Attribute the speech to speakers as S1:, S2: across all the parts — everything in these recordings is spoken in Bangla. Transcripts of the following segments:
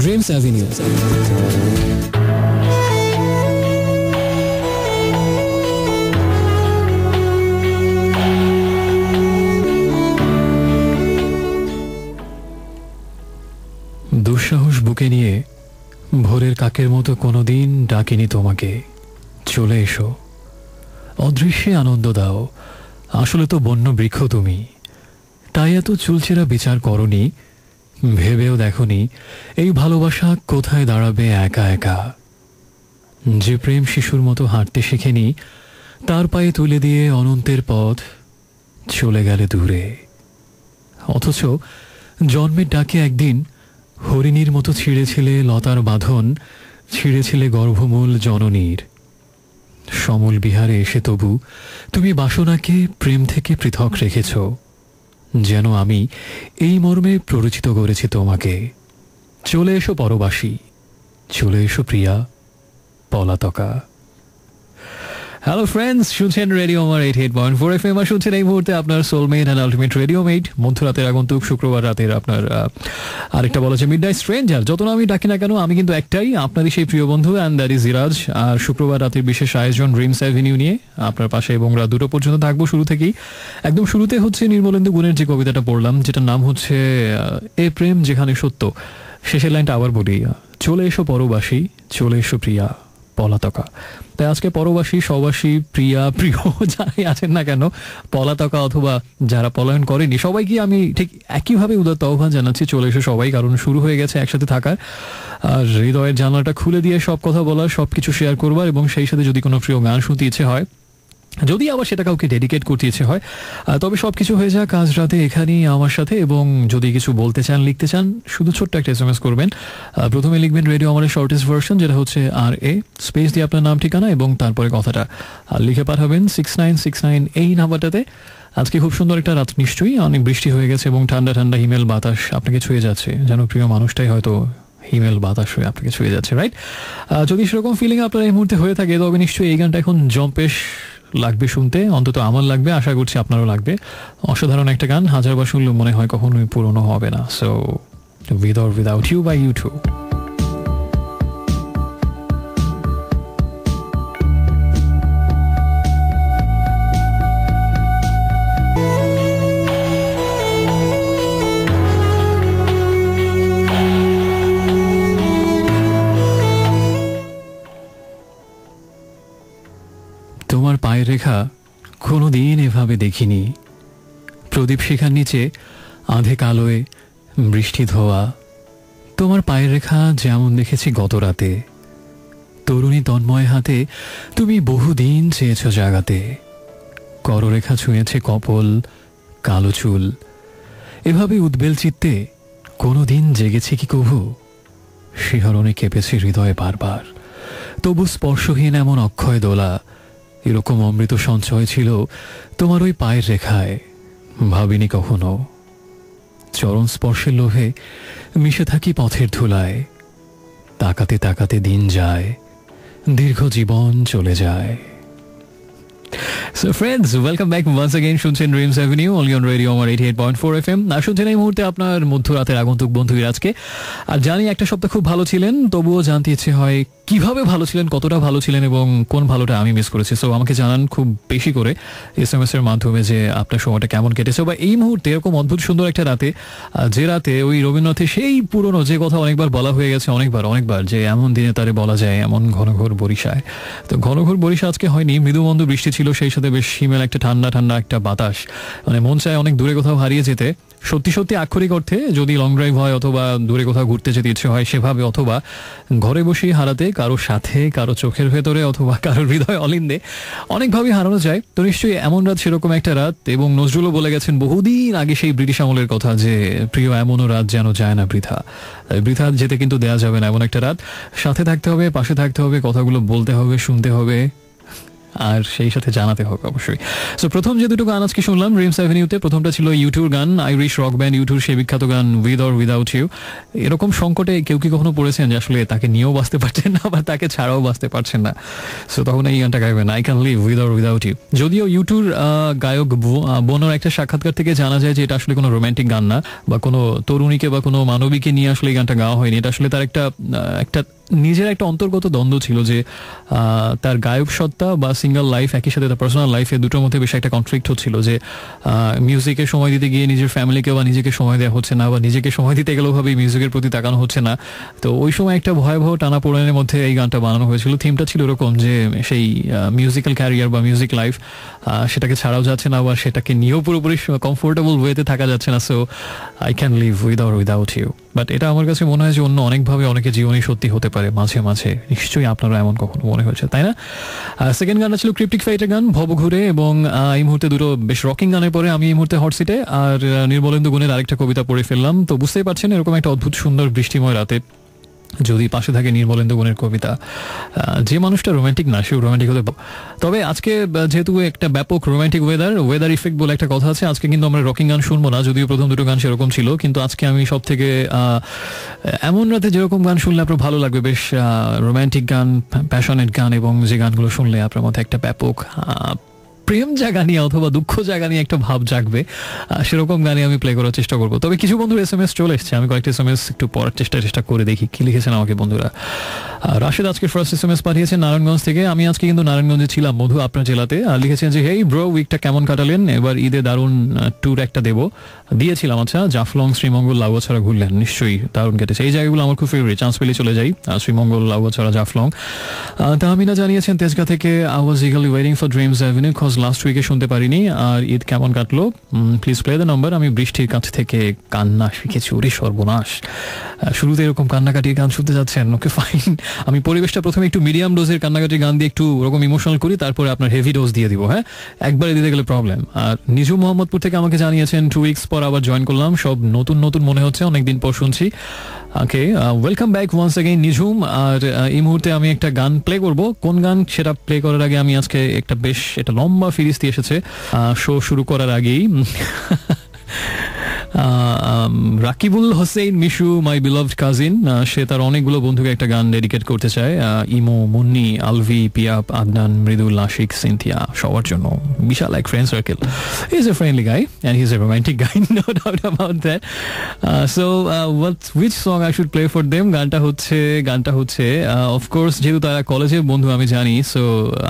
S1: Dreams avenue. দুঃসাহস বুকে নিয়ে ভোরের কাকের মতো কোনোদিন ডাকিনি তোমাকে, চলে এসো, অদৃশ্যে আনন্দ দাও। আসলে তো বন্য বৃক্ষ তুমি, তাই এত চুলচেরা বিচার করনি, ভেবেও দেখনি এই ভালোবাসা কোথায় দাঁড়াবে একা একা। যে প্রেম শিশুর মতো হাঁটতে শেখেনি, তার পায়ে তুলে দিয়ে অনন্তের পথ চলে গেলে দূরে। অথচ জন্মের ডাকে একদিন হরিণীর মতো ছিঁড়েছিলে লতার বাঁধন, ছিঁড়েছিলে গর্ভমূল জননীর। সমল বিহারে এসে তবু তুমি বাসনাকে প্রেম থেকে পৃথক রেখেছ, যেন আমি এই মর্মে প্ররোচিত করেছি তোমাকে। চলে এসো পরবাসী, চলে এসো প্রিয়া পলাতকা। হ্যালো ফ্রেন্ডস, শুনছেন রেডিও আমার 88.4 FM, আর শুনছেন এই মুহূর্তে আপনার সোলমেট অ্যান্ড আলটিমেট রেডিও মেট, মধ্যরাতের আগন্তুক, শুক্রবার রাতের আপনার আরেকটা বলা যায় মিডনাইট স্ট্রেঞ্জার। যত না আমি ডাকি না কেন, আমি কিন্তু একটাই, আপনারই সেই প্রিয় বন্ধু, অ্যান্ড দ্যাট ইজ জিরাজ। আর শুক্রবার রাতের বিশেষ আয়োজন ড্রিমস অ্যাভিনিউ নিয়ে আপনার পাশে এবং রাত 2টা পর্যন্ত থাকবো। শুরু থেকেই একদম শুরুতে হচ্ছে নির্মলেন্দু গুণের যে কবিতাটা পড়লাম, যেটার নাম হচ্ছে এ প্রেম যেখানে সত্য, শেষের লাইনটা আবার বলি, চলে এসো পরবাসী, চলে এসো প্রিয়া পলাতকা। তাই আজকে পরবাসী, সবাসী, প্রিয়া, প্রিয় যারাই আছেন না কেন, পলাতকা অথবা যারা পলায়ন করেনি, সবাইকে আমি ঠিক একইভাবে উদাত্ত আহ্বান জানাচ্ছি, চলে এসো সবাই, কারণ শুরু হয়ে গেছে একসাথে থাকার, আর হৃদয়ের জানলাটা খুলে দিয়ে সব কথা বলার, সব কিছু শেয়ার করবার, এবং সেই সাথে যদি কোনো প্রিয় গান শুনতে ইচ্ছে হয়, যদি আবার সেটা কাউকে ডেডিকেট করতে ইচ্ছে হয়, তবে সব কিছু হয়ে যাক আজ রাতে এখানেই আমার সাথে। এবং যদি কিছু বলতে চান, লিখতে চান, শুধু ছোট্ট একটা SMS করবেন। প্রথমে লিখবেন রেডিও আমার শর্টেস্ট ভার্সন, যেটা হচ্ছে RA স্পেস দিয়ে আপনার নাম, ঠিকানা এবং তারপরে কথাটা লিখে পাঠাবেন 6969 এই নাম্বারটাতে। আজকে খুব সুন্দর একটা রাত, নিশ্চয়ই অনেক বৃষ্টি হয়ে গেছে এবং ঠান্ডা ঠান্ডা হিমেল বাতাস আপনাকে ছুঁয়ে যাচ্ছে, যেন প্রিয় মানুষটাই হয়তো হিমেল বাতাস হয়ে আপনাকে ছুঁয়ে যাচ্ছে, রাইট? যদি সেরকম ফিলিং আপনার এই মুহূর্তে হয়ে থাকে, তবে নিশ্চয়ই এই গানটা এখন জম্পেশ লাগবে শুনতে, অন্তত আমার লাগবে, আশা করছি আপনারও লাগবে। অসাধারণ একটা গান, হাজারবার শুনলেও মনে হয় কখনোই পুরনো হবে না। So with or without you by U2. তোমার পায়ের রেখা কোনোদিন এভাবে দেখিনি, প্রদীপ শিখার নিচে আধে কালোয় বৃষ্টি ধোয়া। তোমার পায়ের রেখা যেমন দেখেছি গত রাতে, তরুণী তন্ময় হাতে তুমি বহুদিন চেয়েছ জাগাতে। কররেখা ছুঁয়েছে কপল, কালো চুল, এভাবে উদ্বেল চিত্তে কোনোদিন জেগেছে কি কভু? শিহরণে কেঁপেছে হৃদয় বারবার, তবু স্পর্শহীন এমন অক্ষয় দোলা। এরকম অমৃত সঞ্চয় ছিল তোমার ওই পায়ের রেখায়, ভাবিনি কখনো। চরণ স্পর্শের লোভে মিশে থাকি পথের ধুলায়, তাকাতে তাকাতে দিন যায়, দীর্ঘ জীবন চলে যায়। So friends, welcome back once again. শুনছেন dreams avenue only on radio আমার 88.4 FM। আর শুনছেন এই মুহূর্তে আপনার মধ্যরাতের আগন্তুক বন্ধু আজকে। আর জানি একটা সপ্তাহ খুব ভালো ছিলেন, তবুও জানতে ইচ্ছে হয় কিভাবে ভালো ছিলেন, কতটা ভালো ছিলেন এবং কোন ভালোটা আমি মিস করেছি। সো আমাকে জানান খুব বেশি করে SMS এর মাধ্যমে যে আপনার সময়টা কেমন কেটেছে, বা এই মুহূর্তে এরকম অদ্ভুত সুন্দর একটা রাতে, যে রাতে ওই রবীন্দ্রনাথের সেই পুরনো যে কথা অনেকবার বলা হয়ে গেছে, অনেকবার যে এমন দিনে তারে বলা যায় এমন ঘনঘোর বরিশায়। তো ঘনঘোর বরিশা আজকে হয়নি, মৃদুমন্দ বৃষ্টি ছিল, সেই সাথে বেশ হিমেল একটা ঠান্ডা ঠান্ডা একটা বাতাস, মানে মন চায় অনেক দূরে কোথাও হারিয়ে যেতে। সত্যি সত্যি আক্ষরিক অর্থে যদি লং ড্রাইভ হয় অথবা দূরে কোথাও ঘুরতে যেতে ইচ্ছে হয় সেভাবে, অথবা ঘরে বসেই হারাতে, কারো সাথে, কারো চোখের ভেতরে, অথবা কারো হৃদয় অলিন্দে, অনেকভাবেই হারানো যায়। তো নিশ্চয়ই এমন রাত সেরকম একটা রাত। এবং নজরুলও বলে গেছেন বহুদিন আগে সেই ব্রিটিশ আমলের কথা, যে প্রিয় এমনও রাত যেন যায় না বৃথা। বৃথা যেতে কিন্তু দেয়া যাবে না, এমন একটা রাত। সাথে থাকতে হবে, পাশে থাকতে হবে, কথাগুলো বলতে হবে, শুনতে হবে, আর সেই সাথে জানাতে হবে অবশ্যই। সো প্রথম যে দুটো গান আজকে শুনলাম ড্রিমস অ্যাভিনিউতে, প্রথমটা ছিল ইউটিউর গান, আইরিশ রক ব্যান্ড ইউটিউর সেই বিখ্যাত গান উইথ অর উইদাউট ইউ। এরকম সংকটে কেউ কি কখনো পড়েছেন যে আসলে তাকে নিয়েও বাঁচতে পারছেন না বা তাকে ছাড়াও বাঁচতে পারছেন না, সো তখন এই গানটা গাইবেন, I can live with or without you. যদিও ইউটিউর গায়ক বোনোর একটা সাক্ষাৎকার থেকে জানা যায় যে এটা আসলে কোনো রোম্যান্টিক গান না, বা কোনো তরুণীকে বা কোনো মানবীকে নিয়ে আসলে এই গানটা গাওয়া হয়নি। এটা আসলে তার একটা নিজের একটা অন্তর্গত দ্বন্দ্ব ছিল যে তার গায়ক সত্তা বা সিঙ্গল লাইফ একই সাথে তার পার্সোনাল লাইফে দুটোর মধ্যে বেশ একটা কনফ্লিক্ট হচ্ছিল, যে মিউজিকে সময় দিতে গিয়ে নিজের ফ্যামিলিকে বা নিজেকে সময় দেওয়া হচ্ছে না, বা নিজেকে সময় দিতে গেলেও ভাবে মিউজিকের প্রতি তাকানো হচ্ছে না। তো ওই সময় একটা ভয়াবহ টানাপোড়েনের মধ্যে এই গানটা বানানো হয়েছিল। থিমটা ছিল এরকম যে সেই মিউজিক্যাল ক্যারিয়ার বা মিউজিক লাইফ সেটাকে ছাড়াও যাচ্ছে না, বা সেটাকে নিয়েও পুরোপুরি কমফোর্টেবল ওয়েতে থাকা যাচ্ছে না। So I can live with or without you. But এটা আমার কাছে মনে হয় যে অন্য অনেকভাবে অনেকের জীবনে সত্যি হতে পারে মাঝে মাঝে। নিশ্চয়ই আপনারা এমন কখনো মনে হয়েছে, তাই না? সেকেন্ড গানটা ছিল ক্রিপ্টিক ফাইটের গান ভবঘুরে, এবং এই মুহূর্তে দুটো বেশ রকিং গানের পরে আমি এই মুহূর্তে হট সিটে আর নির্মলেন্দু গুণের আরেকটা কবিতা পড়ে ফেললাম। তো বুঝতেই পারছেন এরকম একটা অদ্ভুত সুন্দর বৃষ্টিময় রাতে যদি পাশে থাকে নির্মলেন্দু গুণের কবিতা, যে মানুষটা রোম্যান্টিক না সেও রোম্যান্টিক হতে। তবে আজকে যেহেতু একটা ব্যাপক রোম্যান্টিক ওয়েদার ইফেক্ট বলে একটা কথা আছে, আজকে কিন্তু আমরা রকিং গান শুনবো না, যদিও প্রথম দুটো গান সেরকম ছিল। কিন্তু আজকে আমি সব থেকে এমন রাতে যেরকম গান শুনলে আপনার ভালো লাগবে, বেশ রোম্যান্টিক গান, প্যাশনেট গান, এবং যে গানগুলো শুনলে আপনার মধ্যে একটা ব্যাপক প্রেম জাগা নিয়ে অথবা দুঃখ জাগা নিয়ে একটা ভাব জাগবে, সেরকম গানে আমি প্লে করার চেষ্টা করবো। তবে কিছু বন্ধুর SMS চলে এসছে, আমি কয়েকটা SMS একটু পড়ার চেষ্টা করে দেখি কি লিখেছেন আমাকে বন্ধুরা। রাশেদ আজকে ফার্স্ট SMS পাঠিয়েছেন নারায়ণগঞ্জ থেকে। আমি আজকে কিন্তু নারায়ণগঞ্জে ছিলাম, মধু আপনার জেলাতে। আর লিখেছেন যে হেই ব্রো, উইকটা কেমন কাটালেন? এবার ঈদে দারুণ ট্যুর একটা দিয়েছিলাম। আচ্ছা, জাফলং, শ্রীমঙ্গল, লাউয়াছড়া ঘুরলেন? নিশ্চয়ই দারুণ কেটেছে। এই জায়গাগুলো আমার খুব ফেভারিট, চান্স পেলে চলে যাই। শ্রীমঙ্গল, লাউয়াছড়া, জাফলং। তাহমিনা জানিয়েছেন তেজগাঁ থেকে, I was eagerly waiting for dreams avenue cause last উইকে শুনতে পারিনি। আর ঈদ কেমন কাটলো? Please play the number. আমি বৃষ্টির কাছ থেকে কান্না শিখেছি। ওরে সর্বনাশ, শুরুতে এরকম কান্নাকাটির গান শুনতে যাচ্ছেন? ওকে ফাইন, আমি পরিবেশটা প্রথমে একটু মিডিয়াম ডোজের কান্নাকাটির গান দিয়ে একটু ওরকম ইমোশনাল করি, তারপরে আপনার হেভি ডোজ দিয়ে দিব। হ্যাঁ, একবারে দিতে গেলে প্রবলেম। আর নিজু মোহাম্মদপুর থেকে আমাকে জানিয়েছেন 2 উইকস পর আবার জয়েন করলাম, সব নতুন নতুন মনে হচ্ছে, অনেকদিন পর শুনছি। ওকে, ওয়েলকাম ব্যাক ওয়ান্স অ্যাগেইন নিঝুম। আর এই মুহূর্তে আমি একটা গান প্লে করব। কোন গান সেটা প্লে করার আগে আমি আজকে একটা লম্বা ফিরিস্তি এসেছে শো শুরু করার আগেই। Rakibul Hossain Mishu, my beloved cousin, সে তার অনেকগুলো বন্ধুকে একটা গান ডেডিকেট করতে চায়। ইমো, মুন্নি, আলভি, পিয়াপ, আদনান, মৃদুল, আশিক, সিনথিয়া, সবার জন্য বিশাল এক friend circle. He is a friendly guy and he is a romantic guy, no doubt about that. So which song I should play for them? গানটা হচ্ছে অফকোর্স যেহেতু তারা কলেজের বন্ধু আমি জানি, so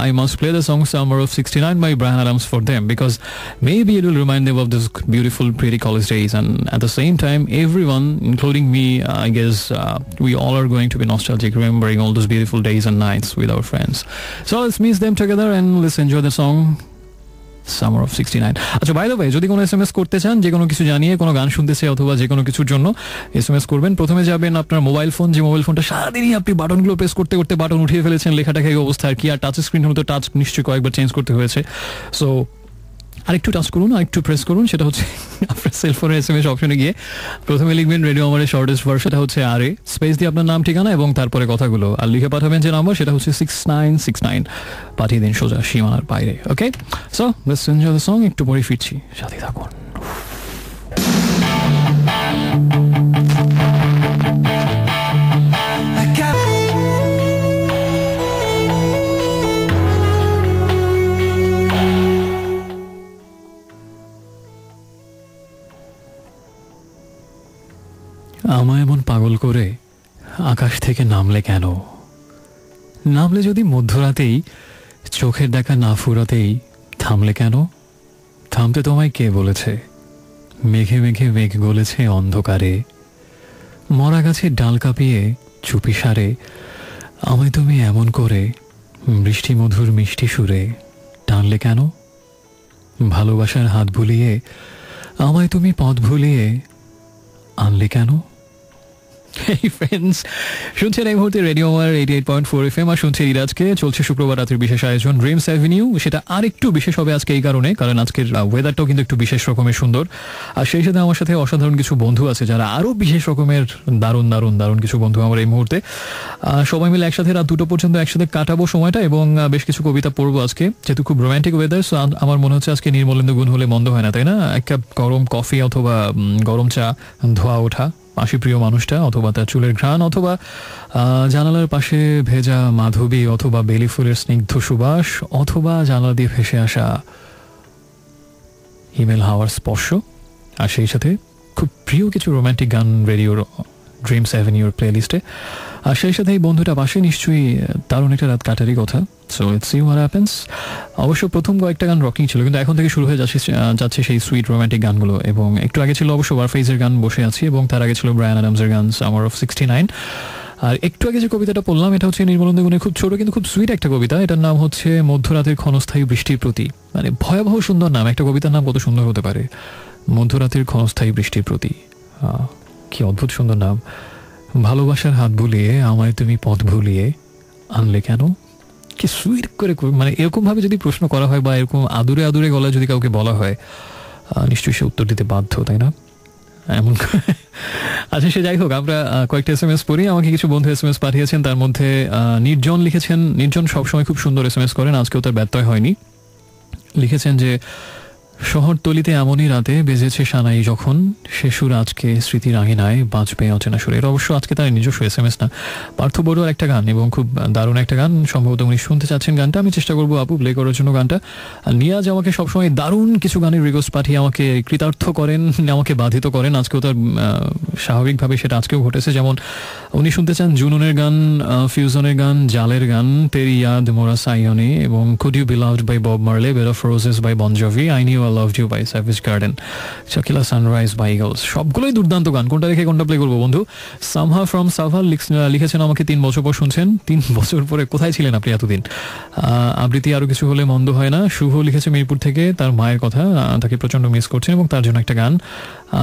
S1: I must play the song summer of 69 by Brian Adams for them, because maybe it will remind them of this beautiful pretty college days, and at the same time everyone including me, I guess we all are going to be nostalgic remembering all those beautiful days and nights with our friends. So let's miss them together and let's enjoy the song Summer of 69. আচ্ছা, বাই দ্য ওয়ে, যদি কোনো SMS করতে চান, যে কোনো কিছু জানিয়ে কোনো গান শুনতে চাই অথবা যে কোনো কিছুর জন্য SMS করবেন, প্রথমে যাবেন আপনার মোবাইল ফোন, যে মোবাইল ফোনটা সারাদিনই আপনি বাটনগুলো প্রেস করতে করতে বাটন উঠিয়ে ফেলেছেন, লেখাটা এই অবস্থা আর কি। আর টাচ স্ক্রিন হলো তো টাচ নিশ্চয়ই কয়েকবার চেঞ্জ করতে হয়েছে। সো আরেকটু টাচ করুন, আরেকটু প্রেস করুন, সেটা হচ্ছে আপনার সেলফোনের SMS অপশনে গিয়ে প্রথমে লিখবেন রেডিও আমারের শর্টেস্ট ভার্সন, সেটা হচ্ছে আরে স্পেস দিয়ে আপনার নাম, ঠিকানা এবং তারপরে কথাগুলো, আর লিখে পাঠাবেন যে নাম্বার, সেটা হচ্ছে 6969। পাঠিয়ে দিন সোজা সীমানার বাইরে। Okay, so let's enjoy the song. একটু পরে ফিরছি, সাথে থাকুন। আমায় এমন পাগল করে আকাশ থেকে নামলে কেন? নামলে যদি মধ্যরাতেই, চোখের দেখা না ফুরাতেই থামলে কেন? থামতে তোমায় কে বলেছে? মেঘে মেঘে মেঘ গলেছে অন্ধকারে, মরা গাছের ডাল কাঁপিয়ে চুপি সারে আমায় তুমি এমন করে বৃষ্টি মধুর মিষ্টি সুরে টানলে কেন? ভালোবাসার হাত ভুলিয়ে আমায় তুমি পথ ভুলিয়ে আনলে কেন? Hey friends, শুনছেন এই মুহূর্তে রেডিও আমার 88.4 FM আর শুনছেন ইরাজকে। চলছে শুক্রবার রাতের বিশেষ আয়োজন ড্রিমস অ্যাভিনিউ। সেটা আর একটু বিশেষ হবে আজকে এই কারণ আজকের ওয়েদারটাও কিন্তু একটু বিশেষ রকমের সুন্দর। আর সেই সাথে আমার সাথে অসাধারণ কিছু বন্ধু আছে যারা আরও বিশেষ রকমের দারুণ দারুণ দারুণ কিছু বন্ধু আমার এই মুহূর্তে। সবাই মিলে একসাথে রাত 2টো পর্যন্ত একসাথে কাটাবো সময়টা এবং বেশ কিছু কবিতা পড়বো আজকে, যেহেতু খুব রোম্যান্টিক ওয়েদার। সো আমার মনে হচ্ছে আজকে নির্মলেন্দু গুণ হলে মন্দ হয় না, তাই না? এক কাপ গরম কফি অথবা গরম চা, ধোয়া ওঠা পাশে প্রিয় মানুষটা, অথবা তার চুলের ঘ্রাণ, অথবা জানালার পাশে ভেজা মাধবী, অথবা বেলি ফুলের স্নিগ্ধ সুবাস, অথবা জানালা দিয়ে ভেসে আসা হিমেল হাওয়ার স্পর্শ, আর সেই সাথে খুব প্রিয় কিছু রোম্যান্টিক গান রেডিওর ড্রিমস অ্যাভিনিউর প্লেলিস্টে। আর সেই সাথে এই বন্ধুটা পাশে নিশ্চয়ই দারুণ একটা রাত কাটারই কথা। So let's see what happens. অবশ্য প্রথম কয়েকটা গান রকিং ছিল, কিন্তু এখন থেকে শুরু হয়ে যাচ্ছে সেই সুইট রোম্যান্টিক গানগুলো। এবং একটু আগে ছিল অবশ্য ওয়ারফেজের গান বসে আছি, এবং তার আগে ছিল ব্রায়ান অ্যাডামসের গান সামার অফ 69। আর একটু আগে যে কবিতাটা পড়লাম এটা হচ্ছে নির্মলেন্দু গুণের খুব ছোট কিন্তু খুব সুইট একটা কবিতা। এটার নাম হচ্ছে মধ্যরাতের ক্ষণস্থায়ী বৃষ্টির প্রতি। মানে ভয়াবহ সুন্দর নাম, একটা কবিতার নাম কত সুন্দর হতে পারে, মধ্যরাতের ক্ষণস্থায়ী বৃষ্টির প্রতি। কি অদ্ভুত সুন্দর নাম। ভালোবাসার হাত বুলিয়ে আমায় তুমি পথ ভুলিয়ে আনলে কেন। কি সুইট করে, মানে এরকমভাবে যদি প্রশ্ন করা হয় বা এরকম আদুরে আদুরে গলায় যদি কাউকে বলা হয়, নিশ্চয়ই সে উত্তর দিতে বাধ্য, তাই না? এমন। আচ্ছা, সে যাই হোক, আমরা কয়েকটা SMS পড়ি। আমাকে কিছু বন্ধু SMS পাঠিয়েছেন, তার মধ্যে নির্জন লিখেছেন। নির্জন সবসময় খুব সুন্দর SMS করেন, আজকেও তার ব্যত্যয় হয়নি। লিখেছেন যে শহরতলিতে এমনই রাতে বেজেছে সানাই যখন, সে সুর আজকে স্মৃতির আঙিনায় বাঁচবে অচেনা সুরে। এটা অবশ্য আজকে তার নিজস্ব SMS না, পার্থ বড়ুয়ার একটা গান, এবং খুব দারুণ একটা গান। সম্ভবত উনি শুনতে চাচ্ছেন গানটা। আমি চেষ্টা করবো আপু প্লে করার জন্য গানটা। আর নিয়াজ আমাকে সবসময় দারুণ কিছু গানের রিকোয়েস্ট পাঠিয়ে আমাকে কৃতার্থ করেন, আমাকে বাধিত করেন। আজকেও তার স্বাভাবিকভাবে সেটা আজকেও ঘটেছে। যেমন উনি শুনতে চান জুনুনের গান, ফিউজনের গান, জালের গান, তেরি ইয়াদ মোরা সাইয়নে, এবং could you be loved by Bob Marley, bed of roses by Bon Jovi, I knew I loved you by Savage Garden, tequila sunrise by Eagles. সবগুলোই দুর্দান্ত গান। কোনটা রেখে কোনটা প্লে করবো বন্ধু? সামহা ফ্রম সাভা লিখেছেন আমাকে 3 বছর পর শুনছেন। 3 বছর পরে কোথায় ছিলেন আপনি এতদিন? আবৃত্তি আরো কিছু হলে মন্দ হয় না। শুভ লিখেছে মিরপুর থেকে, তার মায়ের কথা, তাকে প্রচন্ড মিস করছেন এবং তার জন্য একটা গান।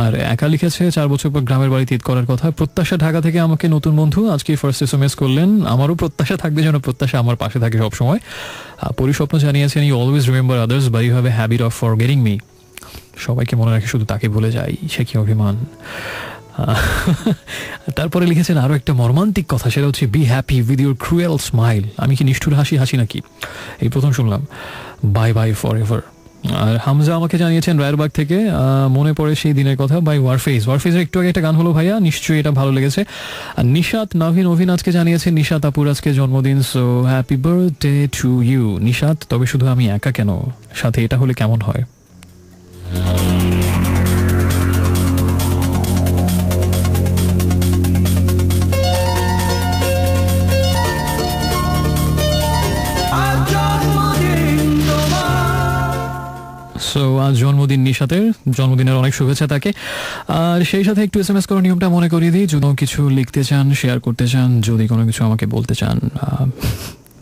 S1: আর একা লিখেছে 4 বছর পর গ্রামের বাড়িতে ঈদ করার কথা। প্রত্যাশা ঢাকা থেকে আমাকে নতুন বন্ধু আজকে ফার্স্ট SMS করলেন। আমারও প্রত্যাশা থাকবে যেন প্রত্যাশা আমার পাশে থাকে সবসময়। পরিস্বপ্ন জানিয়েছেন you always remember others but you have a habit of forgetting me. সবাইকে মনে রাখে শুধু তাকে ভুলে যাই, সে কি অভিমান। তারপরে লিখেছেন আরো একটা মর্মান্তিক কথা, সেটা হচ্ছে be happy with your cruel smile. আমি কি নিষ্ঠুর হাসি নাকি? এই প্রথম শুনলাম। Bye bye forever. আর হামজা আমাকে জানিয়েছেন রায়েরবাগ থেকে, মনে পড়ে সেই দিনের কথা বাই ওয়ারফেজের একটু আগে একটা গান হলো ভাইয়া, নিশ্চয়ই এটা ভালো লেগেছে। আর নিশাত নভিন আজকে জানিয়েছেন নিশাত আপুর আজকে জন্মদিন, so happy birthday to you Nishat. তবে শুধু আমি একা কেন, সাথে এটা হলে কেমন হয়? সো আজ জন্মদিন নিশাতের, জন্মদিনের অনেক শুভেচ্ছা তাকে। আর সেই সাথে একটু SMS করার নিয়মটা মনে করিয়ে দিই। যদি কিছু লিখতে চান, শেয়ার করতে চান, যদি কোনো কিছু আমাকে বলতে চান,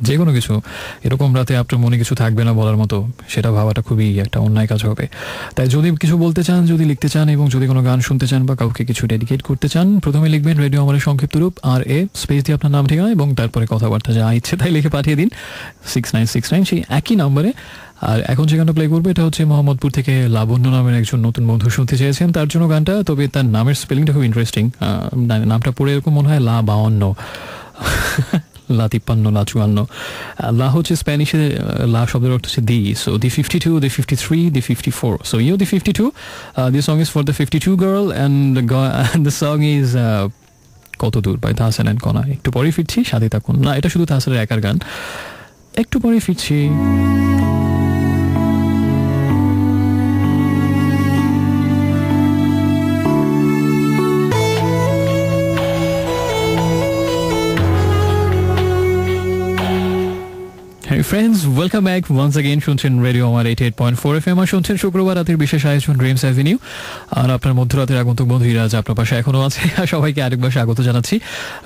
S1: যে কোনো কিছু, এরকম রাতে আপনার মনে কিছু থাকবে না বলার মতো, সেটা ভাবাটা খুবই একটা অন্যায় কাজ হবে। তাই যদি কিছু বলতে চান, যদি লিখতে চান, এবং যদি কোনো গান শুনতে চান বা কাউকে কিছু ডেডিকেট করতে চান, প্রথমে লিখবেন রেডিও আমাদের সংক্ষিপ্ত রূপ RA স্পেস দিয়ে আপনার নাম ঠিকানা, এবং তারপরে কথাবার্তা যা ইচ্ছে তাই লিখে পাঠিয়ে দিন 6969 সেই একই নম্বরে। আর এখন যে গানটা প্লে করবো এটা হচ্ছে মোহাম্মদপুর থেকে লাবণ্য নামের একজন নতুন বন্ধু শুনতে চেয়েছেন, তার জন্য গানটা। তবে তার নামের স্পেলিংটা খুব ইন্টারেস্টিং। নামটা পড়ে এরকম মনে হয় লা 52, লা 53, লা 54। লা হচ্ছে স্প্যানিশে লা শব্দের অর্থ হচ্ছে the. So the 52, the 53, the 54। So you the 52, this song is for the 52 girl and the song is কত দূর বাই তাহসান অ্যান্ড কনা। একটু পরে ফিরছি, সাথে থাকুন। না, এটা শুধু তাহসানের একার গান। একটু পরে ফিরছি। Hey friends, welcome back once again. শুনছেন রেডিও আমার 88.4 FM আর শুনছেন শুক্রবার রাতের বিশেষ আয়োজন ড্রিমস অ্যাভিনিউ। আর আপনার মধ্যরাতের আগন্তুক বন্ধু ইরাজ আপনার পাশে এখনো আছে। সবাইকে আরেকবার স্বাগত জানাচ্ছি।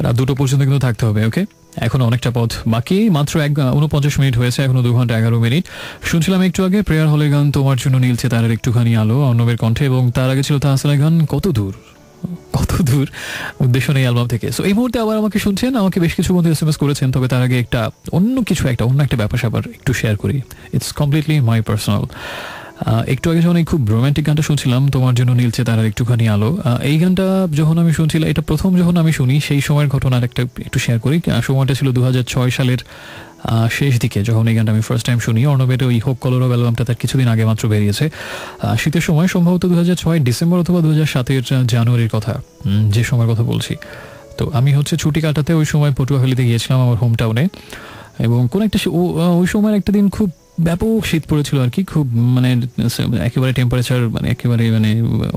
S1: রাত 2টো পর্যন্ত কিন্তু থাকতে হবে, ওকে? এখনো অনেকটা পথ বাকি, মাত্র 49 মিনিট হয়েছে, এখনো 2 ঘন্টা 11 মিনিট। শুনছিলাম একটু আগে প্রেয়ার হলের গান তোমার জন্য নীলছে তারার একটুখানি আলো, অর্ণবের কণ্ঠে, এবং তার আগে ছিল তাহসানের গান কত দূর। কত দূর উদ্দেশ্য নেই অ্যালবাম থেকে। সো এই মুহূর্তে আবার আমাকে শুনছেন, আমাকে বেশ কিছু বন্ধু এসএমএস করেছেন, তবে তার আগে অন্য একটা ব্যাপার স্যাপার একটু শেয়ার করি। It's completely my personal. একটু আগে যখন এই খুব রোম্যান্টিক গানটা শুনছিলাম, তোমার জন্য নীলছে তারার একটুখানি আলো, এই গানটা যখন আমি শুনছিলাম, এটা প্রথম যখন আমি শুনি সেই সময়ের ঘটনার একটু শেয়ার করি। সময়টা ছিল 2006 সালের শেষ দিকে, যখন এই গানটা আমি ফার্স্ট টাইম শুনি। অর্ণবের ওই হোক কলরব অ্যালবামটা তার কিছুদিন আগে মাত্র বেরিয়েছে, শীতের সময়, সম্ভবত 2006 ডিসেম্বর অথবা 2007 জানুয়ারির কথা, যে সময়ের কথা বলছি। তো আমি হচ্ছে ছুটি কাটাতে ওই সময় পটুয়াখালীতে গিয়েছিলাম, আমার হোম টাউনে। এবং কোন একটা ওই সময়ের একটা দিন খুব ব্যাপক শীত পড়েছিল আর কি, খুব মানে একেবারে টেম্পারেচার একেবারে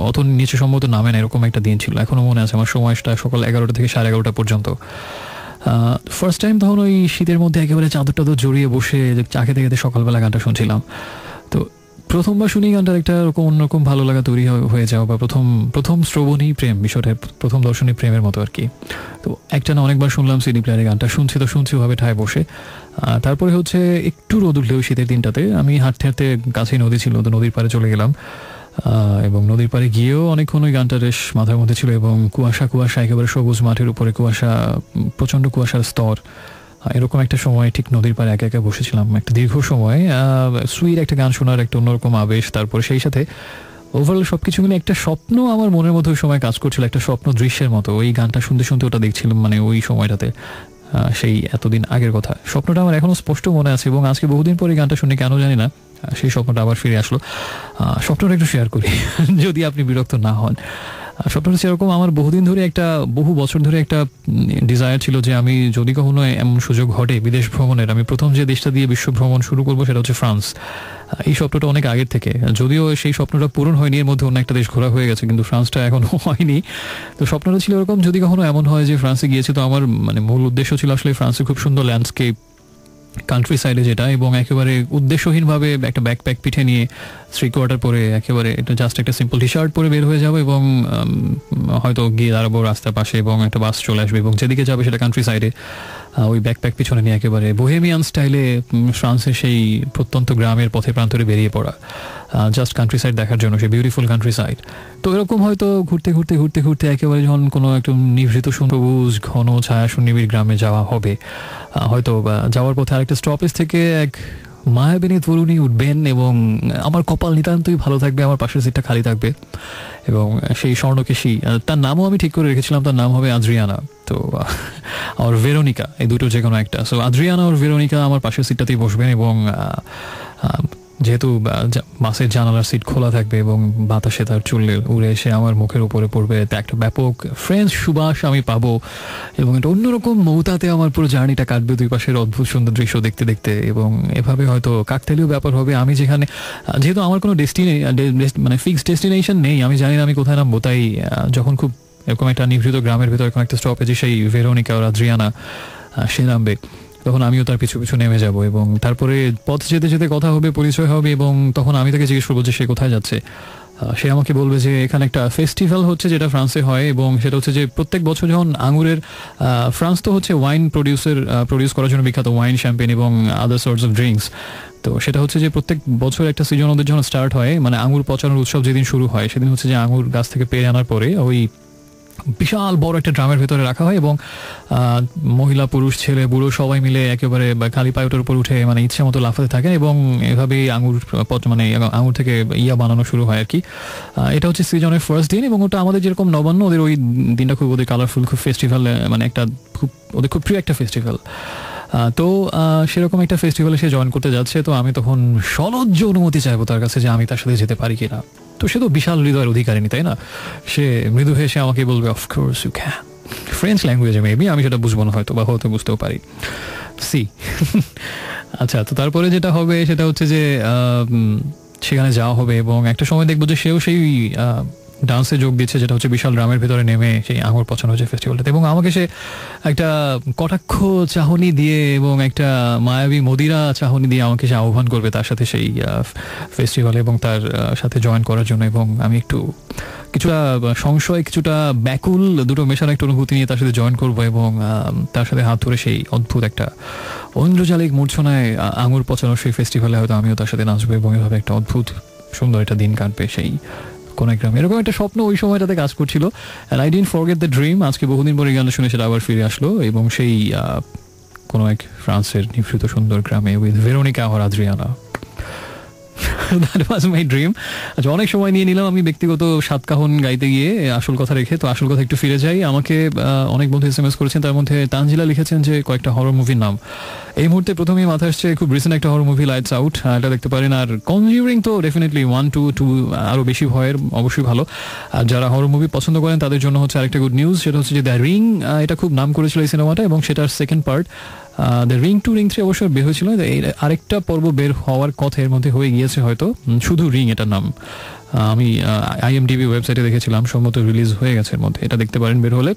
S1: অত নিচে সম্ভবত নামে না, এরকম একটা দিন ছিল। এখনো মনে আছে আমার, সময়টা সকাল 11টা থেকে 11:30 পর্যন্ত। ফার্স্ট টাইম তখন ওই শীতের মধ্যে একেবারে চাদর টাদর জড়িয়ে বসে চা খেতে খেতে সকালবেলা গানটা শুনছিলাম। তো প্রথমবার শুনি গানটার একটা অন্যরকম ভালো লাগা তৈরি হয়ে যাওয়া, বা প্রথম শ্রবণী প্রেম, বিষয়টা প্রথম দর্শনী প্রেমের মতো আর কি। তো একটা না অনেকবার শুনলাম সিডি প্লেয়ারে গানটা, শুনছি ওভাবে ঠায় বসে। তারপরে হচ্ছে একটু রোদ উঠলেও শীতের দিনটাতে আমি হাঁটতে হাঁটতে, কাছেই নদী ছিল, তো নদীর পাড়ে চলে গেলাম। এবং নদীর পাড়ে গিয়েও অনেকক্ষণ ওই গানটা বেশ মাথার মধ্যে ছিল, এবং কুয়াশা একেবারে সবুজ মাঠের উপরে কুয়াশা, প্রচণ্ড কুয়াশার স্তর। এরকম একটা সময় ঠিক নদীর পাড়ে একা একা বসেছিলাম একটা দীর্ঘ সময়। সুইট একটা গান শোনার একটা অন্যরকম আবেশ, তারপরে সেই সাথে ওভারঅল সবকিছু মিলে একটা স্বপ্ন আমার মনের মধ্যে ওই সময় কাজ করছিল, একটা স্বপ্ন দৃশ্যের মতো। ওই গানটা শুনতে শুনতে ওটা দেখছিলাম, ওই সময়টাতে, সেই এতদিন আগের কথা। স্বপ্নটা আমার এখনো স্পষ্ট মনে আছে, এবং আজকে বহুদিন পরে গানটা শুনে কেন জানি না সেই স্বপ্নটা আবার ফিরে আসলো। স্বপ্নটা একটু শেয়ার করি যদি আপনি বিরক্ত না হন। স্বপ্নটা সেরকম, আমার বহু বছর ধরে একটা ডিজায়ার ছিল যে আমি যদি কখনো এমন সুযোগ ঘটে বিদেশ ভ্রমণের, আমি প্রথম যে দেশটা দিয়ে বিশ্ব ভ্রমণ শুরু করবো সেটা হচ্ছে ফ্রান্স। এই স্বপ্নটা অনেক আগের থেকে, যদিও সেই স্বপ্নটা পূরণ হয়নি, এর মধ্যে অন্য একটা দেশ ঘোরা হয়ে গেছে, কিন্তু ফ্রান্সটা এখনো হয়নি। তো স্বপ্নটা ছিল এরকম, যদি কখনো এমন হয় যে ফ্রান্সে গিয়েছে, তো আমার মূল উদ্দেশ্য ছিল আসলে ফ্রান্সে খুব সুন্দর ল্যান্ডস্কেপ, কান্ট্রি সাইডে যেটা, এবং একেবারে উদ্দেশ্যহীনভাবে একটা ব্যাকপ্যাক পিঠে নিয়ে 3 কোয়ার্টার পরে একেবারে এটা জাস্ট একটা সিম্পল টি শার্ট পরে বের হয়ে যাবো, এবং হয়তো গিয়ে দাঁড়াবো রাস্তার পাশে, এবং একটা বাস চলে আসবে, এবং যেদিকে যাবে সেটা কান্ট্রি সাইডে, ওই ব্যাকপ্যাক পিছনে নিয়ে একেবারে বোহেমিয়ান স্টাইলে ফ্রান্সের সেই প্রত্যন্ত গ্রামের পথে প্রান্তরে বেরিয়ে পড়া, জাস্ট কান্ট্রি সাইড দেখার জন্য, সেই বিউটিফুল কান্ট্রি সাইড। তো এরকম হয়তো ঘুরতে একেবারে যখন কোনো একটু নিভৃত সবুজ ঘন ছায়া সুনিবিড় গ্রামে যাওয়া হবে, হয়তো যাওয়ার পথে আরেকটা স্টপেজ থেকে এক মায়াবিনী তরুণী উঠবেন, এবং আমার কপাল নিতান্তই ভালো থাকবে, আমার পাশের সিটটা খালি থাকবে, এবং সেই স্বর্ণকেশী, তার নামও আমি ঠিক করে রেখেছিলাম, তার নাম হবে আদ্রিয়ানা, তো আর ভেরোনিকা, এই দুটো যে কোনো একটা। সো আদ্রিয়ানা আর ভেরোনিকা আমার পাশের সিটটাতেই বসবেন, এবং যেহেতু বাসের জানালার সিট খোলা থাকবে, এবং বাতাসে তার চুল উড়ে এসে আমার মুখের উপরে পড়বে, একটা ব্যাপক ফ্রেঞ্চ সুবাস আমি পাবো, এবং একটা অন্যরকম মৌতাতে আমার পুরো জার্নিটা কাটবে, দুই পাশের অদ্ভুত সুন্দর দৃশ্য দেখতে দেখতে, এবং এভাবে হয়তো কাকতালীয় ব্যাপার হবে। আমি যেহেতু আমার কোনো ফিক্সড ডেস্টিনেশন নেই, আমি জানি না আমি কোথায় নামবো, তাই যখন খুব এরকম একটা নিভৃত গ্রামের ভেতর এরকম একটা স্টপেজে সেই ভেরোনিকা আর আদ্রিয়ানা সে নামবে, তখন আমিও তার পিছু পিছু নেমে যাব, এবং তারপরে পথ যেতে যেতে কথা হবে, পরিচয় হবে, এবং তখন আমি তাকে জিজ্ঞেস করবো যে সে কোথায় যাচ্ছে। সে আমাকে বলবে যে এখানে একটা ফেস্টিভ্যাল হচ্ছে যেটা ফ্রান্সে হয়, এবং সেটা হচ্ছে যে প্রত্যেক বছর যখন আঙুরের, ফ্রান্স তো হচ্ছে ওয়াইন প্রডিউস করার জন্য বিখ্যাত, ওয়াইন শ্যাম্পেন এবং আদার সর্টস অফ ড্রিঙ্কস। তো সেটা হচ্ছে যে প্রত্যেক বছর একটা সিজন ওদের যখন স্টার্ট হয়, আঙুর পচানোর উৎসব যেদিন শুরু হয়, সেদিন হচ্ছে যে আঙুর গাছ থেকে পেরে আনার পরে ওই বিশাল বড় একটা ড্রামের ভেতরে রাখা হয়, এবং মহিলা পুরুষ ছেলে বুড়ো সবাই মিলে একেবারে খালি পায়ে ওটার উপর উঠে ইচ্ছে মতো লাফাতে থাকে, এবং এভাবেই আঙুর থেকে বানানো শুরু হয় আর কি। এটা হচ্ছে সিজনের ফার্স্ট দিন, এবং ওটা আমাদের যেরকম নবান্ন, ওদের ওই দিনটা খুব ওদের কালারফুল, খুব ফেস্টিভ্যাল, ওদের খুব প্রিয় একটা ফেস্টিভ্যাল। তো সেরকম একটা ফেস্টিভ্যালে সে জয়েন করতে যাচ্ছে, তো আমি তখন সলজ্জ অনুমতি চাইবো তার কাছে যে আমি তার সাথে যেতে পারি কিনা। তো সে তো বিশাল হৃদয়ের অধিকারিণী, তাই না? সে মৃদু হেসে আমাকে বলবে অফকোর্স ইউ ক্যান, ফ্রেঞ্চ ল্যাঙ্গুয়েজে মেবি, আমি সেটা বুঝবো না হয়তো, বা হয়তো বুঝতেও পারি। আচ্ছা, তো তারপরে যেটা হবে সেটা হচ্ছে যে সেখানে যাওয়া হবে, এবং একটা সময় দেখবো যে সেও সেই ডান্সে যোগ দিচ্ছে, যেটা হচ্ছে বিশাল গ্রামের ভেতরে নেমে সেই আঙুর পছন্দ হচ্ছে ফেস্টিভ্যালটাতে, এবং আমাকে সে একটা কটাক্ষ চাহনি দিয়ে এবং একটা মায়াবী মদিরা চাহনি দিয়ে আমাকে সে আহ্বান করবে তার সাথে সেই ফেস্টিভ্যালে, এবং তার সাথে জয়েন করার জন্য। এবং আমি একটু কিছুটা সংশয়, কিছুটা ব্যাকুল, দুটো মেশানো একটা অনুভূতি নিয়ে তার সাথে জয়েন করবো, এবং তার সাথে হাত ধরে সেই অদ্ভুত একটা ঐন্দ্রজালিক মূর্ছনায় আঙুর পচানোর সেই ফেস্টিভ্যালে হয়তো আমিও তার সাথে নাচবো, এবং এভাবে একটা অদ্ভুত সুন্দর একটা দিন কাটবে সেই কোন এক গ্রামে, এরকম একটা স্বপ্ন ওই সময়টাতে কাজ করছিল। And I didn't forget the dream. আজকে বহুদিন পরে গানটা শুনে সেটা আবার ফিরে আসলো, এবং সেই কোনো এক ফ্রান্সের নিভৃত সুন্দর গ্রামে উইথ ভেরোনিকা আর Adriana. That was my dream. আচ্ছা, অনেক সময় নিয়ে নিলাম আমি ব্যক্তিগত সাতকাহন গাইতে গিয়ে আসল কথা রেখে। তো আসল কথা একটু ফিরে যাই। আমাকে অনেক বন্ধু SMS করেছেন, তার মধ্যে তানজিলা লিখেছেন যে কয়েকটা হরর মুভির নাম। এই মুহূর্তে প্রথমেই মাথায় আসছে খুব রিসেন্ট একটা হরর মুভি, লাইটস আউট, এটা দেখতে পারেন। আর কনজিউরিং তো ডেফিনেটলি 1, 2 আরও বেশি ভয়ের, অবশ্যই ভালো। আর যারা হরর মুভি পছন্দ করেন তাদের জন্য হচ্ছে আরেকটা গুড নিউজ, সেটা হচ্ছে যে দ্য রিং, এটা খুব নাম করেছিল এই সিনেমাটা, এবং সেটার second part the ring 2, ring 3 অবশ্য বের হয়েছিল। আরেকটা পর্ব বের হওয়ার কথা এর মধ্যে হয়ে গিয়েছে হয়তো, শুধু রিং এটার নাম। আমি IMDb ওয়েবসাইটে দেখেছিলাম, সম্ভবত রিলিজ হয়ে গেছে এর মধ্যে, এটা দেখতে পারেন বের হলে।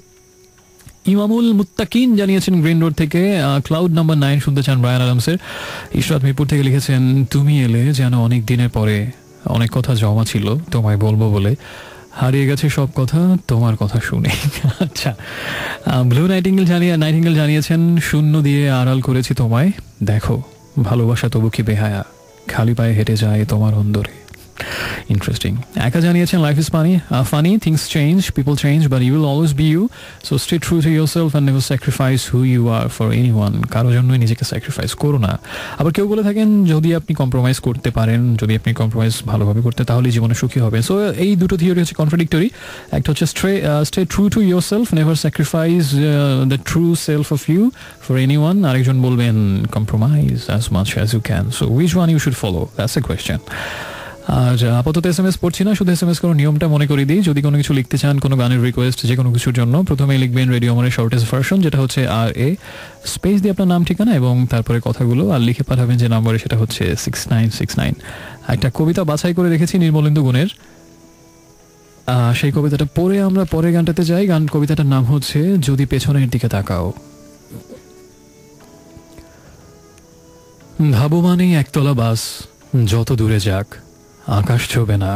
S1: ইমামুল মুত্তাকিন জানিয়েছেন গ্রিন রোড থেকে ক্লাউড নাম্বার 9 শুনতে চান ব্রায়ান আডামসের। ইশরাত মিরপুর থেকে লিখেছেন তুমি এলে যেন অনেক দিনের পরে, অনেক কথা জমা ছিল তোমায় বলবো বলে, হারিয়ে গেছে সব কথা তোমার কথা শুনে। আচ্ছা, ব্লু নাইটিঙ্গেল জানিয়েছেন শূন্য দিয়ে আড়াল করেছি তোমায়, দেখো ভালোবাসা তবু কি বেহায়া, খালি পায়ে হেঁটে যায় তোমার অন্দরে। ইন্টারেস্টিং। একা জানিয়েছেন life is funny, things change, people change, but you will always be you, so stay true to yourself and never sacrifice who you are for anyone. কারোর জন্যই নিজেকে স্যাক্রিফাইস করো না। আবার কেউ বলে থাকেন যদি আপনি কম্প্রোমাইজ করতে পারেন, যদি আপনি কম্প্রোমাইজ ভালোভাবে করতে, তাহলে জীবনে সুখী হবে। সো এই দুটো থিওরি হচ্ছে কন্ট্রাডিক্টরি। একটা হচ্ছে stay true to yourself, never sacrifice the true self of you for anyone. আরেকজন বলবেন compromise as much as you can. So which one you should follow, that's a question. আর আপাতত SMS পড়ছি না, শুধু SMS করার নিয়মটা মনে করে দিই। যদি কোনো কিছু লিখতে চান, কোনো গানের রিকোয়েস্ট, যে কোনো কিছুর জন্য, প্রথমেই লিখবেন রেডিও মনের শর্টেস্ট ভার্সন, যেটা হচ্ছে RA স্পেস দিয়ে আপনার নাম, ঠিকানা এবং তারপরে কথাগুলো, আর লিখে পাঠাবেন যে নম্বরে, সেটা হচ্ছে 6969। একটা কবিতা বাছাই করে রেখেছি নির্মলেন্দু গুণের, সেই কবিতাটা পড়ে আমরা পরে গানটাতে যাই। কবিতাটার নাম হচ্ছে যদি পেছনের দিকে তাকাও। ধাবমানেই একতলা বাস, যত দূরে যাক আকাশ ছোবে না,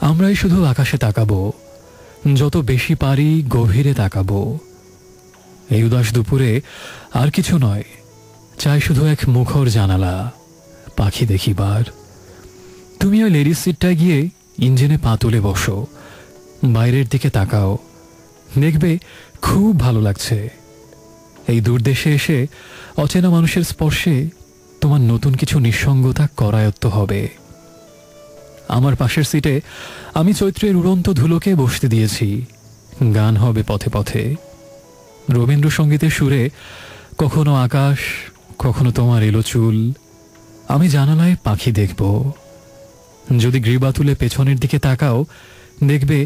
S1: আমরাই শুধু আকাশে তাকাবো, যত বেশি পারি গভীরে তাকাবো। এই উদাস দুপুরে আর কিছু নয়, চাই শুধু এক মুখর জানালা, পাখি দেখিবার। তুমি ওই লেডিস সিটটায় গিয়ে ইঞ্জিনে পা তুলে বসো, বাইরের দিকে তাকাও, দেখবে খুব ভালো লাগছে। এই দূরদেশে এসে অচেনা মানুষের স্পর্শে তোমার নতুন কিছু নিঃসঙ্গতা করায়ত্ত হবে। আমার পাশের সিটে আমি চৈত্রের উড়ন্ত ধুলোকে বসতে দিয়েছি, গান হবে পথে পথে, রবীন্দ্রসঙ্গীতের সুরে, কখনো আকাশ, কখনো তোমার এলো চুল। আমি জানালায় পাখি দেখব, যদি গ্রীবা তুলে পেছনের দিকে তাকাও, দেখবে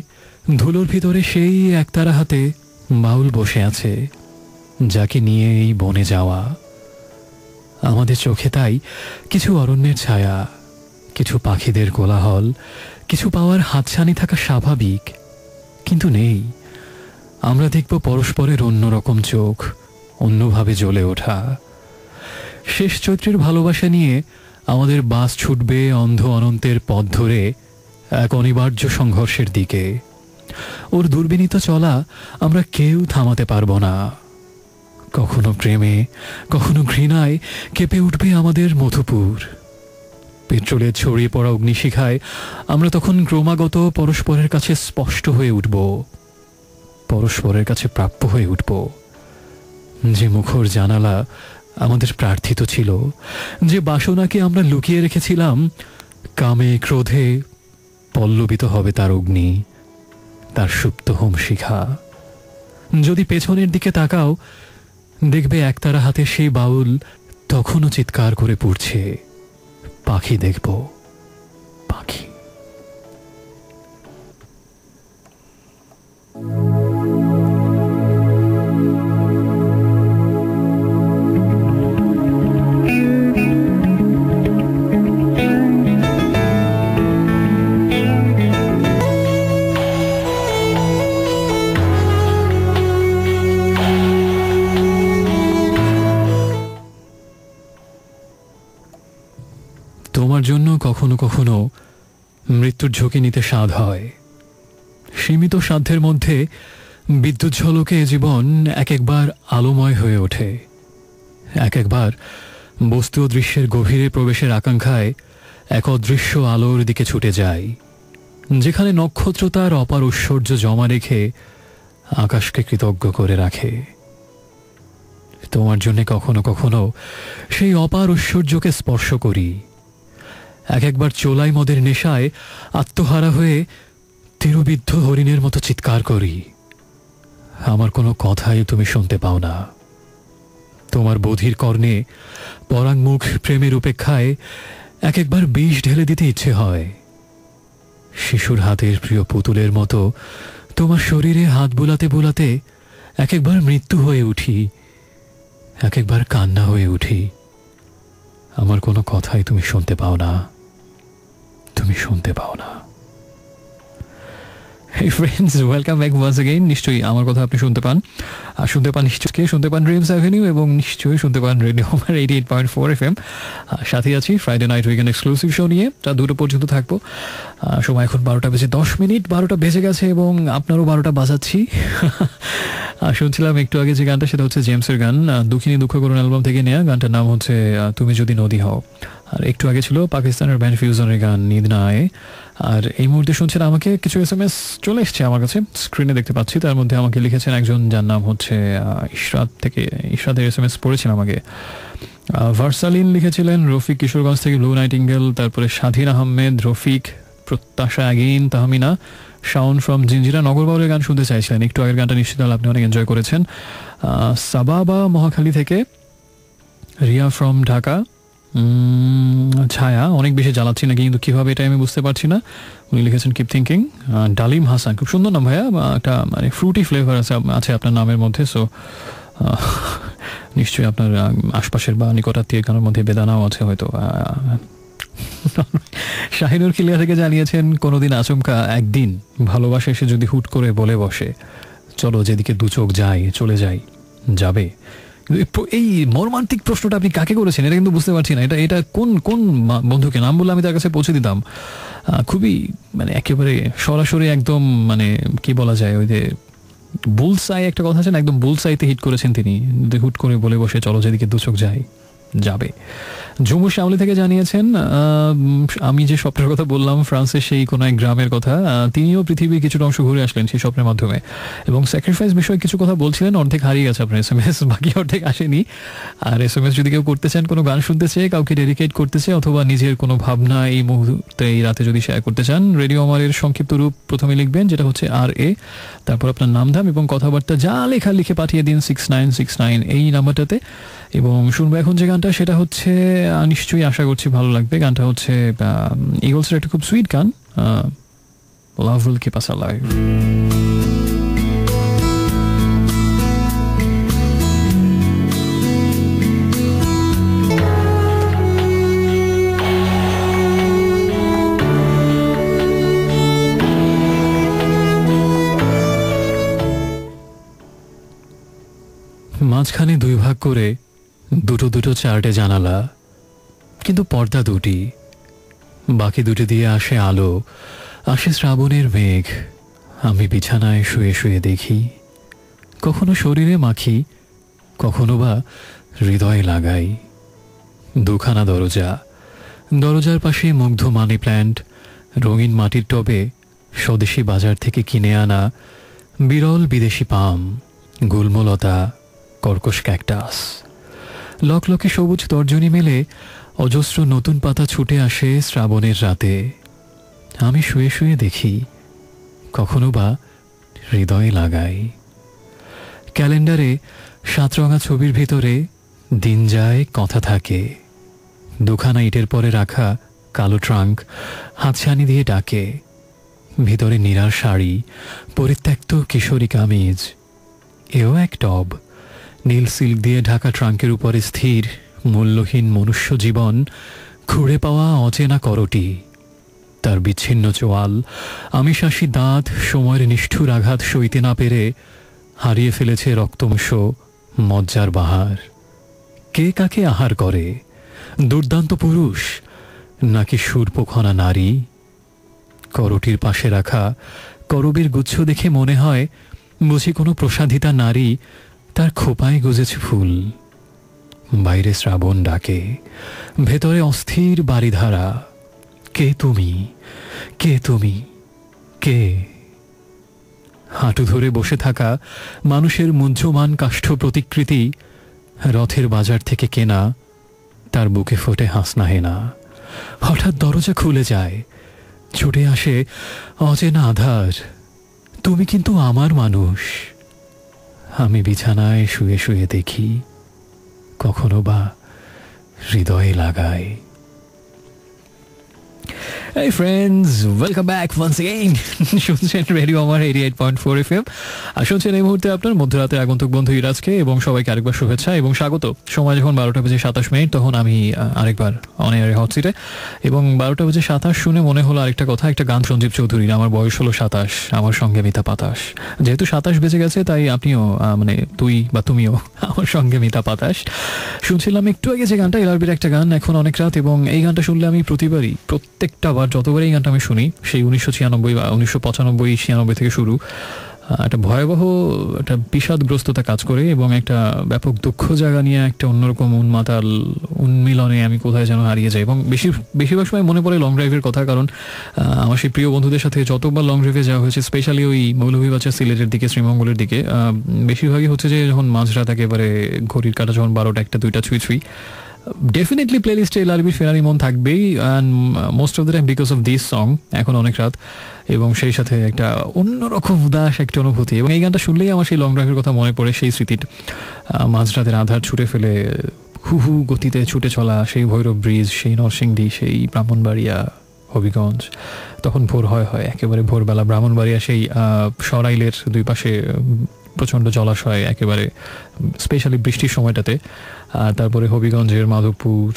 S1: ধুলোর ভিতরে সেই একতারা হাতে বাউল বসে আছে, যাকে নিয়ে এই বনে যাওয়া। আমাদের চোখে তাই কিছু অরণ্যের ছায়া, কিছু পাখিদের কোলাহল, কিছু পাওয়ার হাতছানি থাকা স্বাভাবিক, কিন্তু নেই। আমরা দেখব পরস্পরের অন্যরকম চোখ, অন্যভাবে জ্বলে ওঠা। শেষ চৈত্রের ভালোবাসা নিয়ে আমাদের বাস ছুটবে অন্ধ অনন্তের পথ ধরে এক অনিবার্য সংঘর্ষের দিকে। ওর দুর্বিনীত চলা আমরা কেউ থামাতে পারবো না। কখনো প্রেমে, কখনো ঘৃণায় কেঁপে উঠবে আমাদের মধুপুর। পেট্রোলের ছড়িয়ে পড়া অগ্নিশিখায় আমরা তখন ক্রমাগত পরস্পরের কাছে স্পষ্ট হয়ে উঠব, পরস্পরের কাছে প্রাপ্য হয়ে উঠব। যে মুখর জানালা আমাদের প্রার্থিত ছিল, যে বাসনাকে আমরা লুকিয়ে রেখেছিলাম, কামে ক্রোধে পল্লবিত হবে তার অগ্নি, তার সুপ্ত হোম শিখা। যদি পেছনের দিকে তাকাও, দেখবে একতারা হাতে সেই বাউল তখনও চিৎকার করে পড়ছে, পাখি দেখব, পাখি। তোমার জন্য কখনো কখনো মৃত্যুর ঝুঁকি নিতে সাধ হয়। সীমিত সাধ্যের মধ্যে বিদ্যুৎ ঝলকে জীবন এক একবার আলোময় হয়ে ওঠে, এক একবার বস্তু ও দৃশ্যের গভীরে প্রবেশের আকাঙ্ক্ষায় এক অদৃশ্য আলোর দিকে ছুটে যায়। যেখানে নক্ষত্র তার অপার ঐশ্বর্য জমা রেখে আকাশকে কৃতজ্ঞ করে রাখে। তোমার জন্য কখনো কখনো সেই অপার ঐশ্বর্যকে স্পর্শ করি। একবার চোলাই মদের নেশায় আত্মহারা হয়ে তীরবিদ্ধ হরিণের মতো চিৎকার করি। আমার কোনো কথাই তুমি শুনতে পাও না। তোমার বধির কর্ণে পরাঙ্মুখ প্রেমের উপেক্ষায় একবার বিষ ঢেলে দিতে ইচ্ছে হয়। শিশুর হাতের প্রিয় পুতুলের মতো তোমার শরীরে হাত বুলাতে বুলাতে একবার মৃত্যু হয়ে উঠি, একবার কান্না হয়ে উঠি। আমার কোনো কথাই তুমি শুনতে পাও না, তুমি শুনতে পাও না। Hey friends, welcome back once again. নিশ্চয়ই আমার কথা আপনি শুনতে পান, নিশ্চয়ই শুনতে পান ড্রিমস অ্যাভিনিউ, এবং নিশ্চয়ই শুনতে পান রেডিও আমার 88.4 FM। সাথে আছি Friday night weekend exclusive show নিয়ে, তা 2টো পর্যন্ত থাকবো। সময় এখন 12টা বেজে 10 মিনিট, 12টা বেজে গেছে এবং আপনারও 12টা বাজাচ্ছি। শুনছিলাম একটু আগে যে গানটা, সেটা হচ্ছে জেমসের গান, দুঃখিনী দুঃখ করুন অ্যালবাম থেকে নেওয়া। গানটার নাম হচ্ছে তুমি যদি নদী হও। আর একটু আগে ছিল পাকিস্তানের ব্যান্ড ফিউজনের গান নিদ না আয়ে। আর এই মুহূর্তে শুনছেন আমাকে কিছু SMS চলে এসছে আমার কাছে, স্ক্রিনে দেখতে পাচ্ছি। তার মধ্যে আমাকে লিখেছেন একজন যার নাম হচ্ছে ইশরাতের SMS পড়েছেন আমাকে। ভার্সালিন লিখেছিলেন, রফিক কিশোরগঞ্জ থেকে ব্লু নাইটিঙ্গেল, তারপরে স্বাধীন আহমেদ, রফিক, প্রত্যাশা অ্যাগেইন, তাহমিনা, শাওন ফ্রম জিঞ্জিরা নগরবাউলের গান শুনতে চাইছিলেন। একটু আগের গানটা নিশ্চিত আপনি অনেক এনজয় করেছেন। সাবাবা মহাখালী থেকে, রিয়া ফ্রম ঢাকা, ছায়া, অনেক বেশি জ্বালাচ্ছি নাকি কিন্তু কীভাবে এটা আমি বুঝতে পারছি না। উনি লিখেছেন কিপ থিঙ্কিং। ডালিম হাসান, খুব সুন্দর নাম ভাইয়া, একটা মানে ফ্রুটি ফ্লেভার আছে আপনার নামের মধ্যে। সো নিশ্চয়ই আপনার আশপাশের বা নিকটাত্মীয় গানের মধ্যে বেদানাও আছে হয়তো। শাহিনুর কিলিয়া থেকে জানিয়েছেন, কোনোদিন আচমকা একদিন ভালোবাসা এসে যদি হুট করে বলে বসে চলো যেদিকে দু চোখ যায় চলে যাই, যাবে? এই মর্মান্তিক প্রশ্নটা আপনি কাকে করেছেন এটা কিন্তু বুঝতে পারছি না। এটা কোন কোন বন্ধুকে? নাম বললে আমি তার কাছে পৌঁছে দিতাম। খুবই মানে একেবারে সরাসরি একদম মানে কি বলা যায়, ওই যে বুলসাই একটা কথা আছে না, একদম বুলসাইতে হিট করেছেন তিনি। হুট করে বলে বসে চলো যেদিকে দু চোখ যায়, যাবে। ঝুমুর শামলি থেকে জানিয়েছেন, আমি যে স্বপ্নের কথা বললাম ফ্রান্সের সেই কোনো এক গ্রামের কথা, তিনিও পৃথিবীর কিছুটা অংশ ঘুরে আসলেন সেই স্বপ্নের মাধ্যমে, এবং স্যাক্রিফাইস বিষয়ে কিছু কথা বলছিলেন। অর্ধেক হারিয়ে গেছে আপনার SMS, বাকি অর্ধেক আসেনি। আর SMS যদি কেউ করতে চান, কোনো গান শুনতে চেয়ে, কাউকে ডেডিকেট করতে চায়, অথবা নিজের কোনো ভাবনা এই মুহূর্তে এই রাতে যদি শেয়ার করতে চান, রেডিও আমারের সংক্ষিপ্ত রূপ প্রথমে লিখবেন, যেটা হচ্ছে RA, তারপর আপনার নামধাম এবং কথাবার্তা যা লেখা লিখে পাঠিয়ে দিন 6969 এই নাম্বারটাতে। এবং শুনবো এখন যে গানটা, সেটা হচ্ছে নিশ্চয়ই আশা করছি ভালো লাগবে। গানটা হচ্ছে ইগলসের একটা খুব সুইট গান, লাভ উইল কিপ আস অ্যালাইভ। মাঝখানে দুই ভাগ করে দুটো দুটো চারটে জানালা, কিন্তু পর্দা দুটি, বাকি দুটি দিয়ে আসে আলো, আসে শ্রাবণের মেঘ। আমি বিছানায় শুয়ে শুয়ে দেখি, কখনো শরীরে মাখি, কখনো বা হৃদয়ে লাগাই। দুখানা দরজা, দরজার পাশে মুগ্ধ মানি প্ল্যান্ট, রঙিন মাটির টবে স্বদেশি বাজার থেকে কিনে আনা বিরল বিদেশি পাম, গুল্মলতা, কর্কশ ক্যাকটাস। লকলকে সবুজ তর্জনী মেলে অজস্র নতুন পাতা ছুটে আসে শ্রাবণের রাতে। আমি শুয়ে শুয়ে দেখি, কখনো বা হৃদয়ে লাগাই। ক্যালেন্ডারে 7 রঙা ছবির ভিতরে দিন যায়, কথা থাকে। দুখানা ইটের পরে রাখা কালো ট্রাঙ্ক হাতছানি দিয়ে ডাকে। ভিতরে নীরার শাড়ি, পরিত্যক্ত কিশোরী কামিজ, এও এক টব। নীল সিল্ক দিয়ে ঢাকা ট্রাঙ্কের উপরে স্থির মূল্যহীন মনুষ্য জীবন, খুঁড়ে পাওয়া অচেনা করটি, তার বিচ্ছিন্ন চোয়াল, আমিষাসী দাঁত সময়ের নিষ্ঠুর আঘাত সইতে না পেরে হারিয়ে ফেলেছে রক্তংশ মজ্জার বাহার। কে কাকে আহার করে, দুর্দান্ত পুরুষ নাকি শূর্পখনা নারী? করটির পাশে রাখা করবীর গুচ্ছ দেখে মনে হয় বুঝি কোনো প্রসাধিতা নারী তার খোপায় গুজেছে ফুল। বাইরে শ্রাবণ ডাকে, ভেতরে অস্থির বাড়িধারা। কে তুমি, কে তুমি, কে? হাঁটু ধরে বসে থাকা মানুষের মুহ্যমান কাষ্ঠ প্রতিকৃতি, রথের বাজার থেকে কেনা, তার বুকে ফোটে হাসনা হেনা। হঠাৎ দরজা খুলে যায়, ছুটে আসে অচেনা আধার। তুমি কিন্তু আমার মানুষ। আমি বিছানায় শুয়ে শুয়ে দেখি, কখনো বা হৃদয়ে লাগাই। Hey friends, welcome back once again. শুনছেন রেডিও আমার 88.4 FM। আর শুনছেন এই মুহূর্তে আপনার মধ্যরাতের আগন্তুক বন্ধু ইরাজকে, এবং সবাইকে আরেকবার শুভেচ্ছা এবং স্বাগত। সময় যখন 12:27, তখন আমি আরেকবার অন এয়ারে হট সিটে, এবং 12:27 শুনে মনে হলো আরেকটা কথা, একটা গান সঞ্জীব চৌধুরীর, আমার বয়স হলো 27, আমার সঙ্গে মিতা পাতাস। যেহেতু 27 বেজে গেছে, তাই আপনিও মানে তুই বা তুমিও আমার সঙ্গে মিতা পাতাস। শুনছিলাম একটু আগে যে গানটা, এলআরবির একটা গান, এখন অনেক রাত, এবং এই গানটা শুনলে আমি প্রত্যেকটা বার যতবার এই গানটা আমি শুনি, সেই 1996 বা 1995-96 থেকে শুরু, একটা ভয়াবহ একটা বিষাদগ্রস্ততা কাজ করে, এবং একটা ব্যাপক দুঃখ জায়গা নিয়ে একটা অন্যরকম উন্মাতাল উন্মিলনে আমি কোথায় যেন হারিয়ে যাই। এবং বেশিরভাগ সময় মনে পড়ে লং ড্রাইভের কথা, কারণ আমার সেই প্রিয় বন্ধুদের সাথে যতবার লং ড্রাইভে যাওয়া হয়েছে, স্পেশালি ওই মৌলভীবাজার, সিলেটের দিকে, শ্রীমঙ্গলের দিকে, বেশিরভাগই হচ্ছে যে যখন মাঝরাত একেবারে ঘড়ির কাঁটা যখন 12টা 1টা 2টা ছুঁই, ডেফিনেটলি প্লেলিস্টে এলআরবির ফেরারি মন থাকবেই, and most of the time because of this song, এখন অনেক রাত, এবং সেই সাথে একটা অন্যরকম উদাস একটা অনুভূতি। এবং এই গানটা শুনলেই আমার সেই লং ড্রাইভের কথা মনে পড়ে, সেই স্মৃতির, মাঝরাতের আধার ছুটে ফেলে হু হু গতিতে ছুটে চলা সেই ভৈরব ব্রিজ, সেই নরসিংদী, সেই ব্রাহ্মণবাড়িয়া, হবিগঞ্জ। তখন ভোর হয় একেবারে ভোরবেলা, ব্রাহ্মণবাড়িয়া সেই সরাইলের দুই পাশে প্রচণ্ড জলাশয়, একেবারে স্পেশালি বৃষ্টির সময়টাতে। আর তারপরে হবিগঞ্জের মাধবপুর,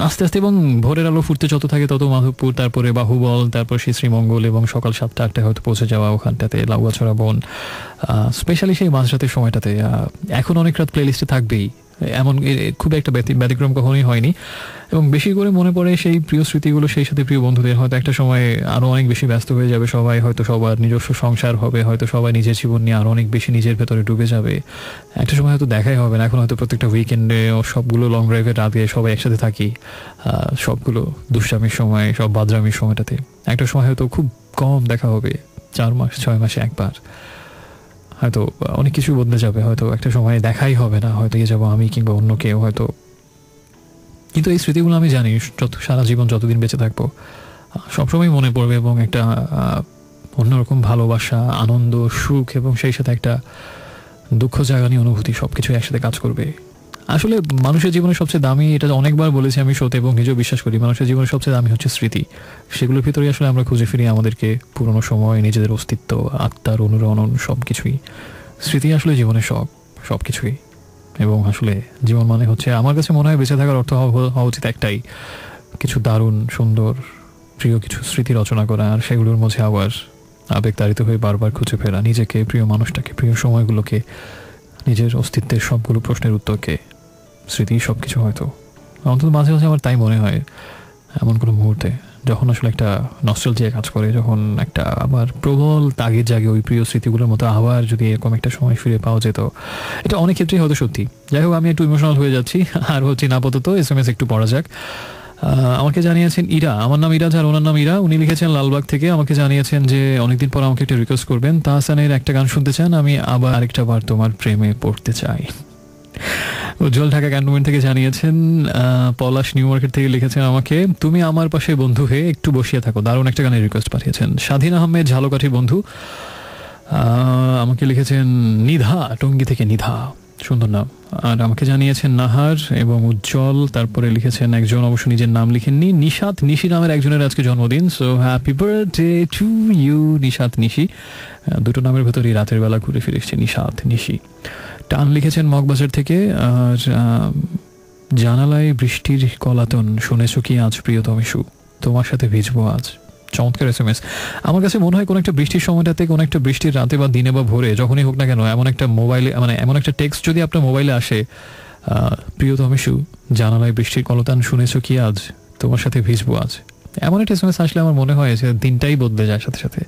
S1: আস্তে আস্তে, এবং ভোরের আলো ফুটতে যত থাকে তত মাধবপুর, তারপরে বাহুবল, তারপর সেই শ্রীমঙ্গল, এবং সকাল 7টা-8টায় হয়তো পৌঁছে যাওয়া ওখানটাতে লাউগাছড়া বন, স্পেশালি সেই মাঝরাতের সময়টাতে। এখন অনেক রাত প্লেলিস্টে থাকবেই, এমন খুব একটা ব্যতিক্রম কখনোই হয়নি। এবং বেশি করে মনে পড়ে সেই প্রিয় স্মৃতিগুলো, সেই সাথে প্রিয় বন্ধুদের। হয়তো একটা সময় আরও অনেক বেশি ব্যস্ত হয়ে যাবে সবাই, হয়তো সবার নিজস্ব সংসার হবে, হয়তো সবাই নিজের জীবন নিয়ে আরও অনেক বেশি নিজের ভেতরে ডুবে যাবে। একটা সময় হয়তো দেখাই হবে না। এখন হয়তো প্রত্যেকটা উইকেন্ডে ও সবগুলো লং ড্রাইভের রাতে সবাই একসাথে থাকি, সবগুলো দুষ্টামির সময়, সব বাদরামির সময়টাতে। একটা সময় হয়তো খুব কম দেখা হবে, 4 মাস 6 মাসে একবার। হয়তো অনেক কিছু বদলে যাবে, হয়তো একটা সময় দেখাই হবে না, হয়তো গিয়ে যাবো আমি কিংবা অন্য কেউ হয়তো। কিন্তু এই স্মৃতিগুলো আমি জানি সারা জীবন যতদিন বেঁচে থাকবো সবসময় মনে পড়বে, এবং একটা অন্যরকম ভালোবাসা, আনন্দ, সুখ, এবং সেই সাথে একটা দুঃখ জাগানি অনুভূতি, সবকিছু একসাথে কাজ করবে। আসলে মানুষের জীবনে সবচেয়ে দামি, এটা অনেকবার বলেছি আমি শোতে, এবং নিজেও বিশ্বাস করি, মানুষের জীবনে সবচেয়ে দামি হচ্ছে স্মৃতি। সেগুলোর ভিতরেই আসলে আমরা খুঁজে ফিরি আমাদেরকে, পুরনো সময়, নিজেদের অস্তিত্ব, আত্মার অনুরণন, সব কিছুই। স্মৃতি আসলে জীবনের সব কিছুই। এবং আসলে জীবন মানে হচ্ছে, আমার কাছে মনে হয়, বেঁচে থাকার অর্থ হওয়া উচিত একটাই, কিছু দারুণ সুন্দর প্রিয় কিছু স্মৃতি রচনা করা, আর সেগুলোর মধ্যে আবার আবেগতাড়িত হয়ে বারবার খুঁজে ফেরা নিজেকে, প্রিয় মানুষটাকে, প্রিয় সময়গুলোকে, নিজের অস্তিত্বের সবগুলো প্রশ্নের উত্তরকে। স্মৃতি সব কিছু। হয়তো অন্তত মাঝে মাঝে আমার তাই মনে হয়, এমন কোনো মুহূর্তে যখন আসলে একটা নস্টালজিয়া কাজ করে, যখন একটা আবার প্রবল তাগিদ জাগে ওই প্রিয় স্মৃতিগুলোর মতো, আবার যদি এরকম একটা সময় ফিরে পাওয়া যেত। এটা অনেক ক্ষেত্রেই হয়তো সত্যি। যাই হোক, আমি একটু ইমোশনাল হয়ে যাচ্ছি আর হচ্ছি না আপাতত। SMS একটু পড়া যাক। আমাকে জানিয়েছেন ইরা, আমার নাম ইরাজ আর ওনার নাম ইরা। উনি লিখেছেন লালবাগ থেকে। আমাকে জানিয়েছেন যে অনেকদিন পর আমাকে একটা রিকোয়েস্ট করবেন, তাহসানের একটা গান শুনতে চান, আমি আবার আরেকটা বার তোমার প্রেমে পড়তে চাই। উজ্জ্বল ঢাকা ক্যান্টনমেন্ট থেকে জানিয়েছেন। পলাশ নিউ মার্কেট থেকে লিখেছেন আমাকে, তুমি আমার পাশে বন্ধু হয়ে একটু বসিয়ে থাকো, দারুণ একটা গানের রিকোয়েস্ট পাঠিয়েছেন। স্বাধীন আহমেদ ঝালকাঠি বন্ধু আমাকে লিখেছেন নিধা, টঙ্গী থেকে নিধা, সুন্দর নাম। আর আমাকে জানিয়েছেন নাহার এবং উজ্জ্বল। তারপরে লিখেছেন একজন, অবশ্য নিজের নাম লিখেননি, নিশাত নিশি নামের একজনের আজকে জন্মদিন। So happy birthday to you Nishat Nishi. দুটো নামের ভেতরেই রাতের বেলা ঘুরে ফিরে এসছে নিশাত নিশি। টান লিখেছেন মগবাজার থেকে। আর জানালায় বৃষ্টির কলাতন, শুনেছো কি আজ প্রিয়তমে সু, তোমার সাথে ভিজবো আজ। চমৎকার SMS। আমার কাছে মনে হয় কোনো একটা বৃষ্টির সময়টাতে, কোনো একটা বৃষ্টির রাতে বা দিনে বা ভোরে, যখনই হোক না কেন, এমন একটা মোবাইলে, মানে এমন একটা টেক্সট যদি আপনার মোবাইলে আসে, প্রিয়তমে সু, জানালায় বৃষ্টির কলতান, শুনেছো কি আজ, তোমার সাথে ভিজবো আজ, এমন একটা SMS আসলে আমার মনে হয় যে দিনটাই বদলে যায় সাথে সাথে।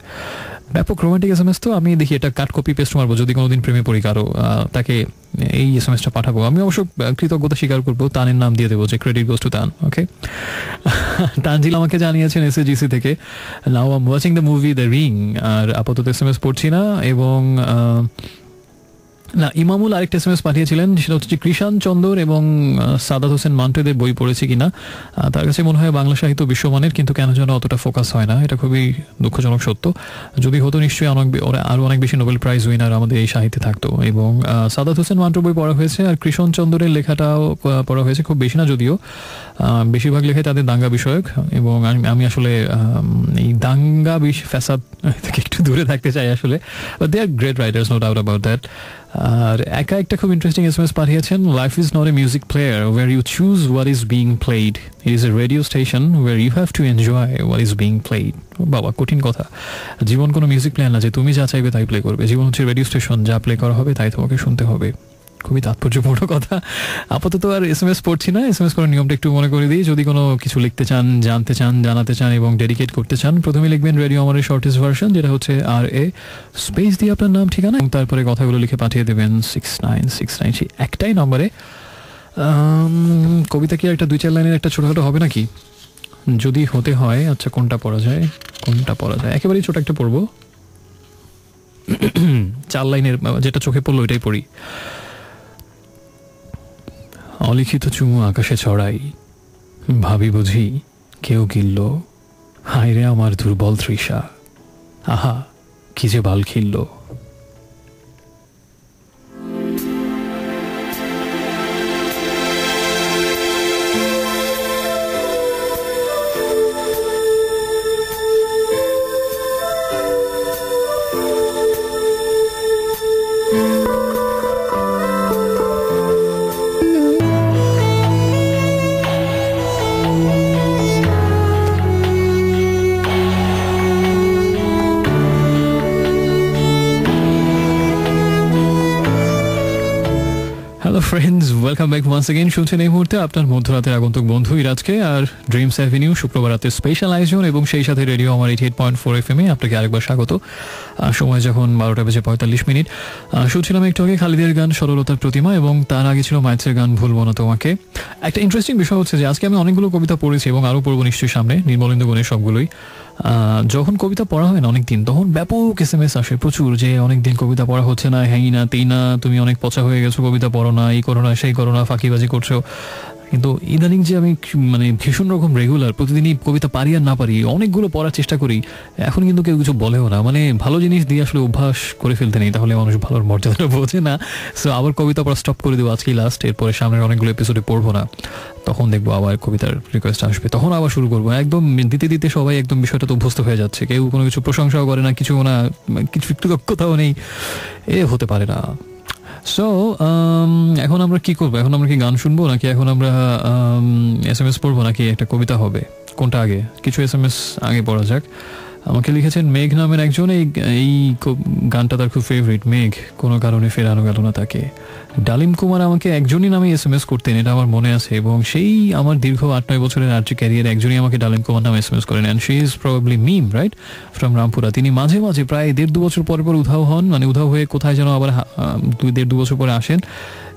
S1: ব্যাপক রোমান্টিক SMS। তো আমি দেখি এটা কাট কপি পেস্ট মারবো, যদি কোনোদিন প্রেমে পড়ি কারো, তাকে এই এসএমএসটা পাঠাবো। আমি অবশ্য কৃতজ্ঞতা স্বীকার করবো, তানের নাম দিয়ে দেবো যে ক্রেডিট গোজ টু তান। ওকে, তানজিল আমাকে জানিয়েছেন এসএজিসি থেকে, now I am watching the movie the ring. আর আপাতত এসএমএস পড়ছি না। এবং না, ইমামুল আরেকটা এসএমএস পাঠিয়েছিলেন, সেটা হচ্ছে যে কৃষাণ চন্দর এবং সাদাত হোসেন মান্টুদের বই পড়েছি কিনা। তার কাছে মনে হয় বাংলা সাহিত্য বিশ্বমানের, কিন্তু কেন যেন অতটা ফোকাস হয় না। এটা খুবই দুঃখজনক সত্য। যদি হতো নিশ্চয়ই আরও অনেক বেশি নোবেল প্রাইজ উইনার আমাদের এই সাহিত্যে থাকতো। এবং সাদাত হোসেন মান্টুর বই পড়া হয়েছে, আর কৃষণ চন্দরের লেখাটাও পড়া হয়েছে, খুব বেশি না যদিও। বেশিরভাগ লেখাই তাদের দাঙ্গা বিষয়ক, এবং আমি আসলে এই দাঙ্গা ফ্যাসাদ থেকে একটু দূরে থাকতে চাই আসলে। But they are great writers, no doubt about that. আর একা একটা খুব ইন্টারেস্টিং এসএমএস পাঠিয়েছেন, life is not a music player where you choose what is being played, it is a radio station where you have to enjoy what is being played. বাবা, কঠিন কথা। জীবন কোনো মিউজিক প্লেয়ার না যে তুমি যা চাইবে তাই প্লে করবে। জীবন হচ্ছে রেডিও স্টেশন, যা প্লে করা হবে তাই তোমাকে শুনতে হবে। খুবই তাৎপর্যপূর্ণ কথা। আপাতত আর এসএমএস পড়ছি না। এসএমএস করার নিয়মটা একটু মনে করে দিই। যদি কোনো কিছু লিখতে চান, জানতে চান, জানাতে চান এবং ডেডিকেট করতে চান, প্রথমে লিখবেন রেডিও আমাদের শর্টেস্ট ভার্সন, যেটা হচ্ছে RA স্পেস দিয়ে আপনার নাম, ঠিকানা, এবং তারপরে কথাগুলো লিখে পাঠিয়ে দেবেন 6969, সেই একটাই নম্বরে। কবিতা কি একটা 2-4 লাইনের একটা ছোটখাটো হবে নাকি? যদি হতে হয়, আচ্ছা কোনটা পড়া যায়? একেবারেই ছোট একটা পড়বো, 4 লাইনের, যেটা চোখে পড়লো ওইটাই পড়ি। অলিখিত চুমু আকাশে ছড়াই, ভাবি বুঝি কেউ গিলল, হায় রে আমার দুর্বল তৃষা, আহা কি যে বাল খিলল। Friends, welcome back once again. শুনছেন এই মুহূর্তে আপনার মধ্যরাতের আগন্তুক বন্ধু ইরাজকে আর ড্রিমস অ্যাভিনিউ শুক্রবার রাতের স্পেশাল আয়োজন, এবং সেই সাথে রেডিও আমার 88.4 FM আপনাকে আরেকবার স্বাগত। সময় যখন 12:45। শুনছিলাম একটু আগে খালিদের গান সরলতার প্রতিমা, এবং তার আগে ছিল মাইথসের গান ভুলবো না তোমাকে। একটা ইন্টারেস্টিং বিষয় হচ্ছে যে আজকে আমি অনেকগুলো কবিতা পড়েছি এবং আরও পড়বো নিশ্চয়ই সামনে, নির্মলেন্দু গুণের সবগুলোই। যখন কবিতা পড়া হয় না অনেকদিন, তখন ব্যাপক এসএমএস আসে প্রচুর, যে অনেকদিন কবিতা পড়া হচ্ছে না, হ্যাঁ না তেই না, তুমি অনেক পচা হয়ে গেছো, কবিতা পড়ো না, এই করো না, সেই করো না, ফাঁকিবাজি করছো। কিন্তু ইদানিং যে আমি মানে ভীষণ রকম রেগুলার প্রতিদিনই কবিতা পারি আর না পারি, অনেকগুলো পড়ার চেষ্টা করি, এখন কিন্তু কেউ কিছু বলেও না। মানে ভালো জিনিস দিয়ে আসলে অভ্যাস করে ফেলতে নেই, তাহলে মানুষ ভালোর মর্যাদাটা বোঝে না। সো আবার কবিতা পড়া স্টপ করে দেবো আজকেই লাস্ট, এরপরে সামনের অনেকগুলো এপিসোডে পড়বো না। তখন দেখবো আবার কবিতার রিকোয়েস্ট আসবে, তখন আবার শুরু করবো। একদম দিতে দিতে সবাই একদম বিষয়টা তো অভ্যস্ত হয়ে যাচ্ছে, কেউ কোনো কিছু প্রশংসাও করে না, কিছু না, কিছু একটু দক্ষতাও নেই, এ হতে পারে না। সো এখন আমরা কি করবো? এখন আমরা কি গান শুনবো, নাকি এখন আমরা এসএমএস পড়বো, নাকি একটা কবিতা হবে? কোনটা আগে? কিছু এসএমএস আগে পড়া যাক। আমাকে লিখেছেন মেঘ নামের একজন, এই গানটা তার খুব ফেভারিট। মেঘ, কোনো কারণে ফেরানো গেল না তাকে। ডালিম কুমার আমাকে একজনই নামে এসএমএস করতেন, এটা আমার মনে আছে, এবং সেই আমার দীর্ঘ 8-9 বছরের আর্ট্রি ক্যারিয়ার একজনই আমাকে ডালিম কুমার নামে এসএমএস করেন, and she is probably Mim, right, from Rampura. তিনি মাঝে মাঝে প্রায় 1.5-2 বছর পর উধাও হন, মানে উধাও হয়ে কোথায় যেন আবার 1.5-2 বছর পরে আসেন,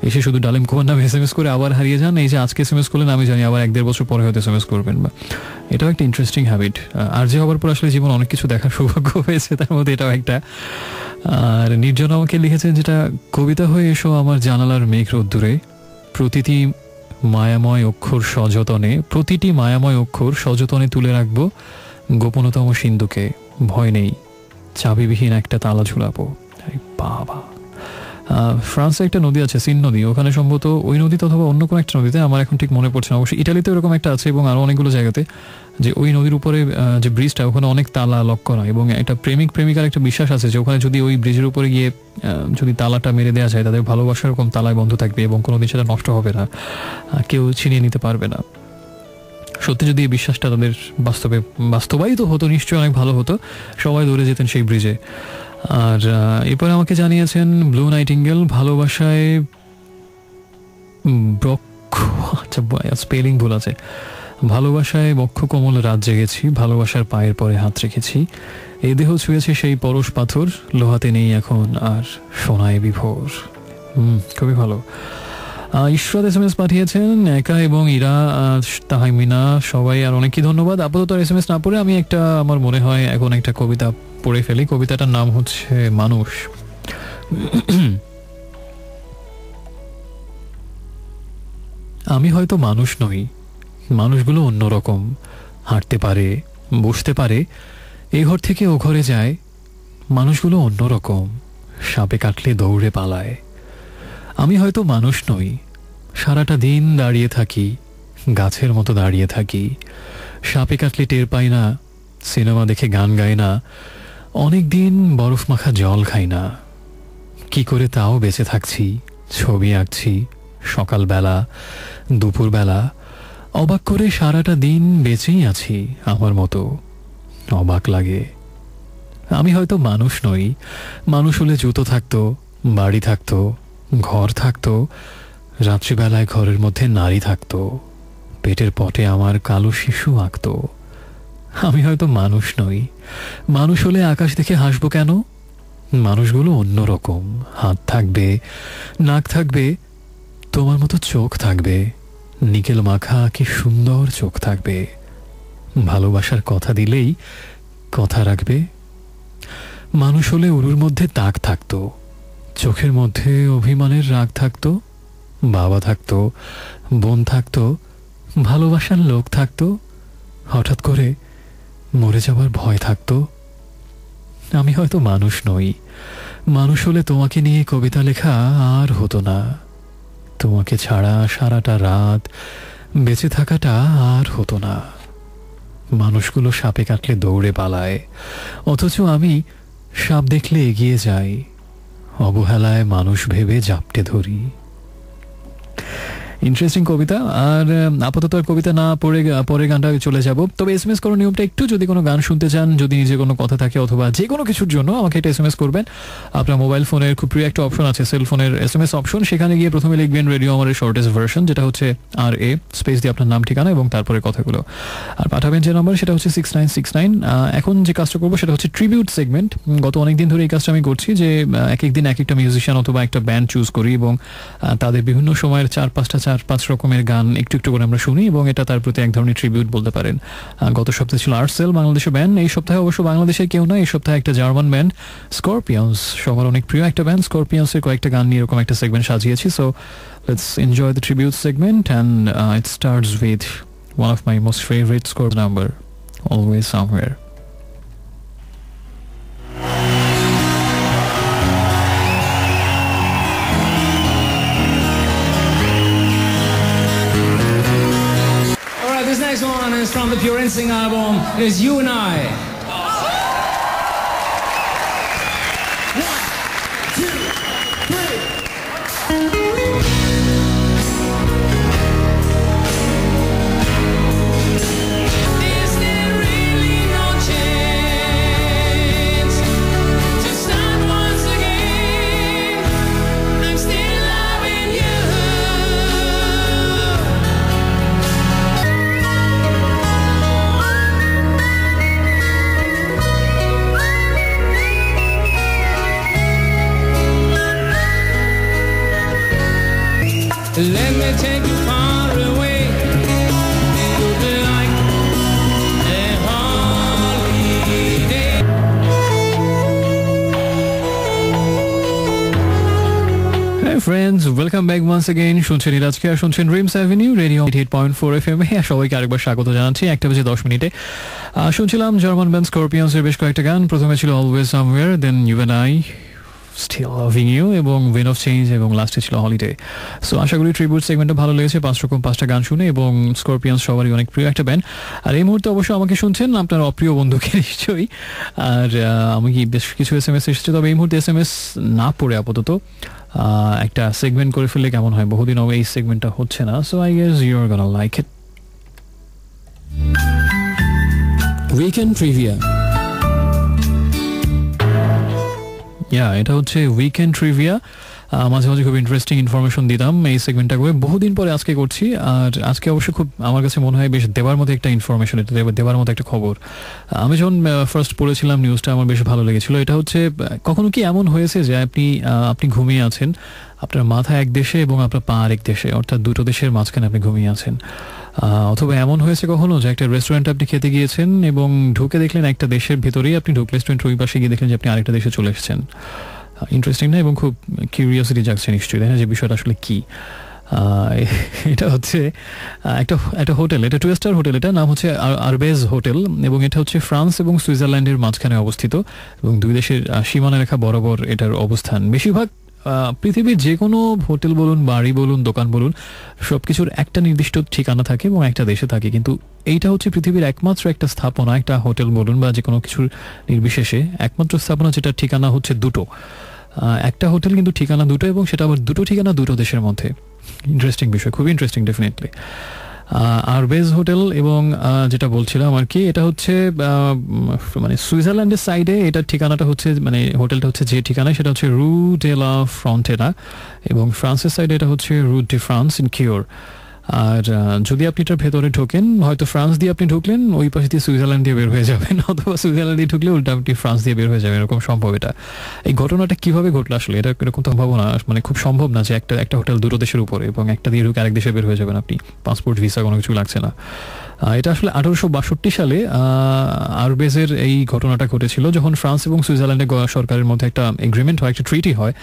S1: এসে শুধু ডালিম কুমার নামে এসএমএস করে আবার হারিয়ে যান। এই যে আজকে এসএমএস করলেন, আমি জানি আবার 1-1.5 বছর পরে হয়তো এসএমএস করবেন। বা এটাও একটা ইন্টারেস্টিং হ্যাবিট। আর যে হবার পর আসলে জীবন অনেক কিছু দেখার সৌভাগ্য হয়েছে, তার মধ্যে এটাও একটা। আর নির্জন আমাকে লিখেছেন, যেটা কবিতা হয়ে এসো আমার জানালার মেঘ রোদ্দুরে, প্রতিটি মায়াময় অক্ষর সযতনে তুলে রাখবো গোপনতম সিন্ধুকে, ভয় নেই চাবিবিহীন একটা তালা ঝুলাবো। বাবা, ফ্রান্সে একটা নদী আছে, সিন নদী, ওখানে সম্ভবত ওই নদীতে অথবা অন্য কোনো একটা নদীতে, আমার এখন ঠিক মনে পড়ছে না, অবশ্যই ইটালিতে এরকম একটা আছে এবং আরও অনেকগুলো জায়গাতে, যে ওই নদীর উপরে যে ব্রিজটা, ওখানে অনেক তালা লক করা, এবং একটা প্রেমিক প্রেমিকার একটা বিশ্বাস আছে যে ওখানে যদি ওই ব্রিজের উপরে গিয়ে যদি তালাটা মেরে দেওয়া যায়, তাদের ভালোবাসা এরকম তালায় বন্ধ থাকবে এবং কোনোদিন সেটা নষ্ট হবে না, কেউ ছিনিয়ে নিতে পারবে না। সত্যি যদি এই বিশ্বাসটা তাদের বাস্তবায়িত হতো, নিশ্চয়ই অনেক ভালো হতো, সবাই দৌড়ে যেতেন সেই ব্রিজে। আর এরপরে আমাকে জানিয়েছেন ব্লু নাইটিঙ্গেল, ভালোবাসায় বক্ষ, আচ্ছা স্পেলিং ভুল আছে, ভালোবাসায় বক্ষ কোমল রাত জেগেছি, ভালোবাসার পায়ের পরে হাত রেখেছি, এই দেহ ছুঁয়েছে সেই পরশ পাথর, লোহাতে নেই এখন আর সোনায় বিভোর। খুবই ভালো। ঈশ্বর SMS পাঠিয়েছেন, একা এবং ইরা, তাহমিনা, সবাই আর অনেকই ধন্যবাদ। আপাতত SMS না পড়ে আমি একটা, আমার মনে হয় এখন একটা কবিতা পড়ে ফেলি। কবিতাটার নাম হচ্ছে মানুষ। আমি হয়তো মানুষ নই, মানুষগুলো অন্যরকম, হাঁটতে পারে, বসতে পারে, এ ঘর থেকে ও ঘরে যায়। মানুষগুলো অন্যরকম, সাপে কাটলে দৌড়ে পালায়। আমি হয়তো মানুষ নই, সারাটা দিন দাঁড়িয়ে থাকি, গাছের মতো দাঁড়িয়ে থাকি, সাপে কাটলে টের পাই না, সিনেমা দেখে গান গাই না, অনেক দিন বরফ মাখা জল খাই না। কি করে তাও বেঁচে থাকছি, ছবি আঁকছি সকালবেলা, দুপুরবেলা, অবাক করে সারাটা দিন বেঁচেই আছি আমার মতো, অবাক লাগে। আমি হয়তো মানুষ নই, মানুষ হলে জুতো থাকতো, বাড়ি থাকতো, ঘর থাকতো, রাত্রিবেলায় ঘরের মধ্যে নারী থাকতো, পেটের পটে আমার কালো শিশু আঁকতো। আমি হয়তো মানুষ নই, মানুষ হলে আকাশ দেখে হাসবো কেন? মানুষগুলো অন্যরকম, হাত থাকবে, নাক থাকবে, তোমার মতো চোখ থাকবে, নিকেল মাখা কি সুন্দর চোখ থাকবে, ভালোবাসার কথা দিলেই কথা রাখবে। মানুষ হলে উরুর মধ্যে তাক থাকতো, চোখের মধ্যে অভিমানের রাগ থাকতো, বাবা থাকতো, বোন থাকতো, ভালোবাসার লোক থাকতো, হঠাৎ করে মরে যাবার ভয় থাকতো। আমি হয়তো মানুষ নই, মানুষ হলে তোমাকে নিয়ে কবিতা লেখা আর হতো না, তোমাকে ছাড়া সারাটা রাত বেঁচে থাকাটা আর হতো না। মানুষগুলো সাপে কাটলে দৌড়ে পালায়, অথচ আমি সাপ দেখলে এগিয়ে যাই, অবহেলায় মানুষ ভেবে জাপটে ধরি। ইন্টারেস্টিং কবিতা। আর আপাতত আর কবিতা না পড়ে পরে গানটা চলে যাব। তবে SMS করার নিয়মটা একটু, যদি কোনো গান শুনতে চান, যদি নিজে কোনো কথা থাকে অথবা যে কোনো কিছুর জন্য আমাকে একটা SMS করবেন। আপনার মোবাইল ফোনের খুব প্রিয় একটা অপশন আছে, সেল ফোনের SMS অপশন, সেখানে গিয়ে প্রথমে লিখবেন রেডিও আমারের শর্টেস্ট ভার্সন, যেটা হচ্ছে RA স্পেস দিয়ে আপনার নাম, ঠিকানা এবং তারপরে কথাগুলো, আর পাঠাবেন যে নাম্বার সেটা হচ্ছে 6969। এখন যে কাজটা করবো সেটা হচ্ছে ট্রিবিউট সেগমেন্ট। গত অনেকদিন ধরে এই কাজটা আমি করছি, যে এক এক দিন এক একটা মিউজিশিয়ান অথবা একটা ব্যান্ড চুজ করি এবং তাদের বিভিন্ন সময়ের 4-5 রকমের গান একটু একটু করে আমরা শুনি, এবং এটা তার প্রতি এক ধরনের ট্রিবিউট বলতে পারেন। গত সপ্তাহে ছিল আর্টসেল, বাংলাদেশের ব্যান্ড। এই সপ্তাহে অবশ্য বাংলাদেশের কেউ না, এই সপ্তাহে একটা জার্মান ব্যান্ড স্করপিয়ন্স, সবার অনেক প্রিয় একটা ব্যান্ড। স্করপিয়ন্সের কয়েকটা গান নিয়ে এরকম একটা সেগমেন্ট সাজিয়েছি। So let's enjoy the tribute segment, and it starts with one of my most favorite score number, Always Somewhere.
S2: This next one is from the Pure Instinct album. It is You and I. 1, 2, 3. Is there really no chance to start once again? I'm still loving you. Let me take you far away. You'll be like a holiday.
S1: Hey friends, welcome back once again. শুনছেন আজকে আর শুনছেন ড্রিমস অ্যাভিনিউ রেডিও 88.4 FM এ। সবাইকে আরেকবার স্বাগত জানাচ্ছি। 1:10 শুনছিলাম জার্মান ব্যান্ড স্করপিয়ন্সের বেশ কয়েকটা গান। প্রথমে ছিল always somewhere, then you and I, still loving you এবং উইন্ড অফ চেঞ্জ, এবং লাস্টে ছিল হলিডে। সো আশা করি ট্রিবিউট সেগমেন্টটা ভালো লেগেছে। 5টা গান শুনে, এবং স্করপিয়ন্স সবারই অনেক প্রিয় একটা ব্যান্ড। আর এই মুহূর্তে অবশ্য আমাকে শুনছেন আপনার অপ্রিয় বন্ধুকে নিশ্চয়ই। আর আমি কি বেশ কিছু SMS এসেছে, তবে এই মুহূর্তে SMS না পড়ে আপাতত একটা সেগমেন্ট করে ফেললে কেমন হয়? বহুদিন হবে এই সেগমেন্টটা হচ্ছে না। So I guess you are gonna like it. Weekend trivia. এটা হচ্ছে উইকেন্ড ট্রিভিয়া। মাঝে মাঝে খুব ইন্টারেস্টিং ইনফরমেশন দিতাম এই সেগমেন্টটা করে, বহুদিন পরে আজকে করছি। আর আজকে অবশ্য খুব আমার কাছে মনে হয় বেশ দেবার মতো একটা ইনফরমেশন, এটা দেবার মতো একটা খবর। আমি যখন ফার্স্ট পড়েছিলাম নিউজটা আমার বেশ ভালো লেগেছিল। এটা হচ্ছে কখনো কি এমন হয়েছে যে আপনি ঘুমিয়ে আছেন, আপনার মাথা এক দেশে এবং আপনার পা আরেক দেশে, অর্থাৎ দুটো দেশের মাঝখানে আপনি ঘুমিয়ে আছেন। অথবা এমন হয়েছে কখনো যে একটা রেস্টুরেন্টে আপনি খেতে গিয়েছেন এবং ঢুকে দেখলেন একটা দেশের ভেতরেই আপনি ঢুকে রেস্টুরেন্টের ওই পাশে গিয়ে দেখলেন যে আপনি আরেকটা দেশে চলে এসেছেন। ইন্টারেস্টিং না? এবং খুব কিউরিয়াসিটি জাগছে নিশ্চয়ই, তাই না, যে বিষয়টা আসলে কি। এটা হচ্ছে একটা হোটেল, এটা 2 স্টার হোটেল, এটা নাম হচ্ছে আরবেজ হোটেল, এবং এটা হচ্ছে ফ্রান্স এবং সুইজারল্যান্ডের মাঝখানে অবস্থিত, এবং দুই দেশের সীমানা রেখা বরাবর এটার অবস্থান। বেশিরভাগ পৃথিবীর যে কোনো হোটেল বলুন, বাড়ি বলুন, দোকান বলুন, সব কিছুর একটা নির্দিষ্ট ঠিকানা থাকে এবং একটা দেশে থাকে, কিন্তু এইটা হচ্ছে পৃথিবীর একমাত্র একটা স্থাপনা, একটা হোটেল বলুন বা যে কোনো কিছুর নির্বিশেষে একমাত্র স্থাপনা যেটার ঠিকানা হচ্ছে দুটো। একটা হোটেল কিন্তু ঠিকানা দুটো, এবং সেটা আবার দুটো ঠিকানা দুটো দেশের মধ্যে। ইন্টারেস্টিং বিষয়, খুবই ইন্টারেস্টিং ডেফিনেটলি। আরবেজ হোটেল, এবং যেটা বলছিলাম আর কি, এটা হচ্ছে মানে সুইজারল্যান্ডের সাইডে, এটার ঠিকানাটা হচ্ছে, মানে হোটেলটা হচ্ছে যে ঠিকানায় সেটা হচ্ছে রু ডে লা ফ্রন্টেরা, এবং ফ্রান্সের সাইডে এটা হচ্ছে রু ডে ফ্রান্স ইন কিওর। আর যদি আপনি এটার ভেতরে ঢোকেন, হয়তো ফ্রান্স দিয়ে আপনি ঢুকলেন, ওই পাশে দিয়ে সুইজারল্যান্ড দিয়ে বের হয়ে যাবেন, অথবা সুইজারল্যান্ড দিয়ে ঢুকলে উল্টা আপনি ফ্রান্স দিয়ে বের হয়ে যাবেন, এরকম সম্ভব। এটা এই ঘটনাটা কিভাবে ঘটলো আসলে, এটা এরকম তো সম্ভাবনা, মানে খুব সম্ভব না যে একটা হোটেল দুটো দেশের উপরে, এবং একটা দিয়ে ঢুকে আরেক দেশে বের হয়ে যাবেন আপনি, পাসপোর্ট ভিসা কোনো কিছু লাগছে না। এটা আসলে 1862 সালে আরবেজের এই ঘটনাটা ঘটেছিল, যখন ফ্রান্স এবং সুইজারল্যান্ডের সরকারের মধ্যে একটা এগ্রিমেন্ট হয়, একটা ট্রিটি হয়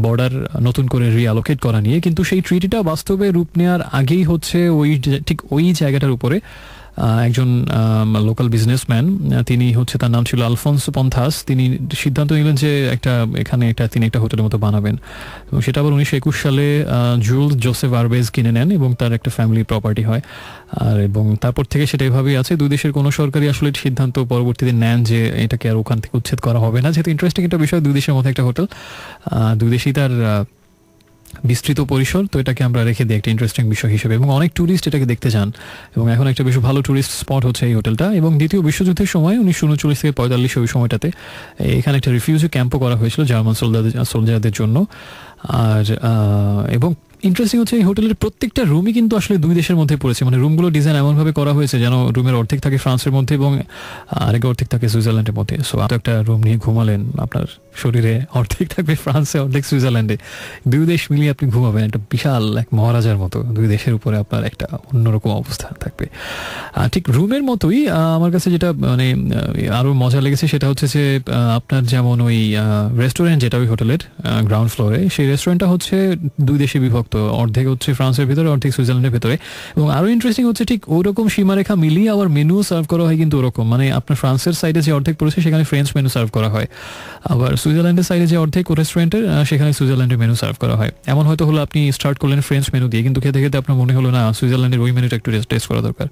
S1: বর্ডার নতুন করে রিঅ্যালোকেট করা নিয়ে। কিন্তু সেই ট্রিটিটা বাস্তবে রূপ নেওয়ার আগেই হচ্ছে ঠিক ওই জায়গাটার উপরে একজন লোকাল বিজনেসম্যান, তিনি হচ্ছে, তার নাম ছিল আলফোন্সো পন্থাস, তিনি সিদ্ধান্ত নিলেন যে তিনি একটা হোটেলের মতো বানাবেন, এবং সেটা আবার 1921 সালে জুলস জোসেফ আরবেজ কিনে নেন, এবং তার একটা ফ্যামিলি প্রপার্টি হয়। আর এবং তারপর থেকে সেটা এভাবেই আছে। দুই দেশের কোনো সরকারি আসলে সিদ্ধান্ত পরবর্তীতে নেন যে এটাকে আর ওখান থেকে উচ্ছেদ করা হবে না, যেহেতু ইন্টারেস্টিং একটা বিষয়, দুই দেশের মধ্যে একটা হোটেল, দুই দেশেই তার বিস্তৃত পরিসর, তো এটাকে আমরা রেখে দিই একটা ইন্টারেস্টিং বিষয় হিসেবে, এবং অনেক ট্যুরিস্ট এটাকে দেখতে যান, এবং এখন একটা বেশ ভালো ট্যুরিস্ট স্পট হচ্ছে এই হোটেলটা। এবং দ্বিতীয় বিশ্বযুদ্ধের সময় 1939 থেকে 45 ওই সময়টাতে এখানে একটা রিফিউজি ক্যাম্পও করা হয়েছিল জার্মান সোলজারদের জন্য। আর এবং ইন্টারেস্টিং হচ্ছে এই হোটেলের প্রত্যেকটা রুমই কিন্তু আসলে দুই দেশের মধ্যে পড়েছে, মানে রুমগুলো ডিজাইন এমনভাবে করা হয়েছে যেন রুমের অর্ধেক থাকে ফ্রান্সের মধ্যে এবং আরেক অর্ধেক থাকে সুইজারল্যান্ডের মধ্যে। সো আপনি একটা রুম নিয়ে ঘুমালেন, আপনার শরীরে অর্ধেক থাকবে ফ্রান্সে, অর্ধেক সুইজারল্যান্ডে, দুই দেশ মিলিয়ে আপনি ঘুমাবেন একটা বিশাল এক মহারাজার মতো, দুই দেশের উপরে আপনার একটা অন্যরকম অবস্থা থাকবে। ঠিক রুমের মতোই আমার কাছে যেটা মানে আরও মজা লেগেছে সেটা হচ্ছে যে আপনার যেমন ওই রেস্টুরেন্ট যেটা ওই হোটেলের গ্রাউন্ড ফ্লোরে, সেই রেস্টুরেন্টটা হচ্ছে দুই দেশে বিভক্ত, অর্ধেক হচ্ছে ফ্রান্সের ভিতরে, অর্ধেক সুইজারল্যান্ডের ভিতরে। এবং আরও ইন্টারেস্টিং হচ্ছে ঠিক ওরকম সীমারেখা মিলিয়ে আবার মেনু সার্ভ করা হয় কিন্তু ওরকম, মানে আপনার ফ্রান্সের সাইডে যে অর্ধেক পড়েছে সেখানে ফ্রেঞ্চ মেনু সার্ভ করা হয়, আবার সুইজারল্যান্ডের সাইডে যে অর্ধেক রেস্টুরেন্টের সেখানে সুইজারল্যান্ডের মেনু সার্ভ করা হয়। এমন হয়তো হলো আপনি স্টার্ট করলেন ফ্রেঞ্চ মেনু দিয়ে, কিন্তু খেতে খেতে আপনার মনে হলো না সুইজারল্যান্ডের ওই মেনুটা একটু টেস্ট করা দরকার,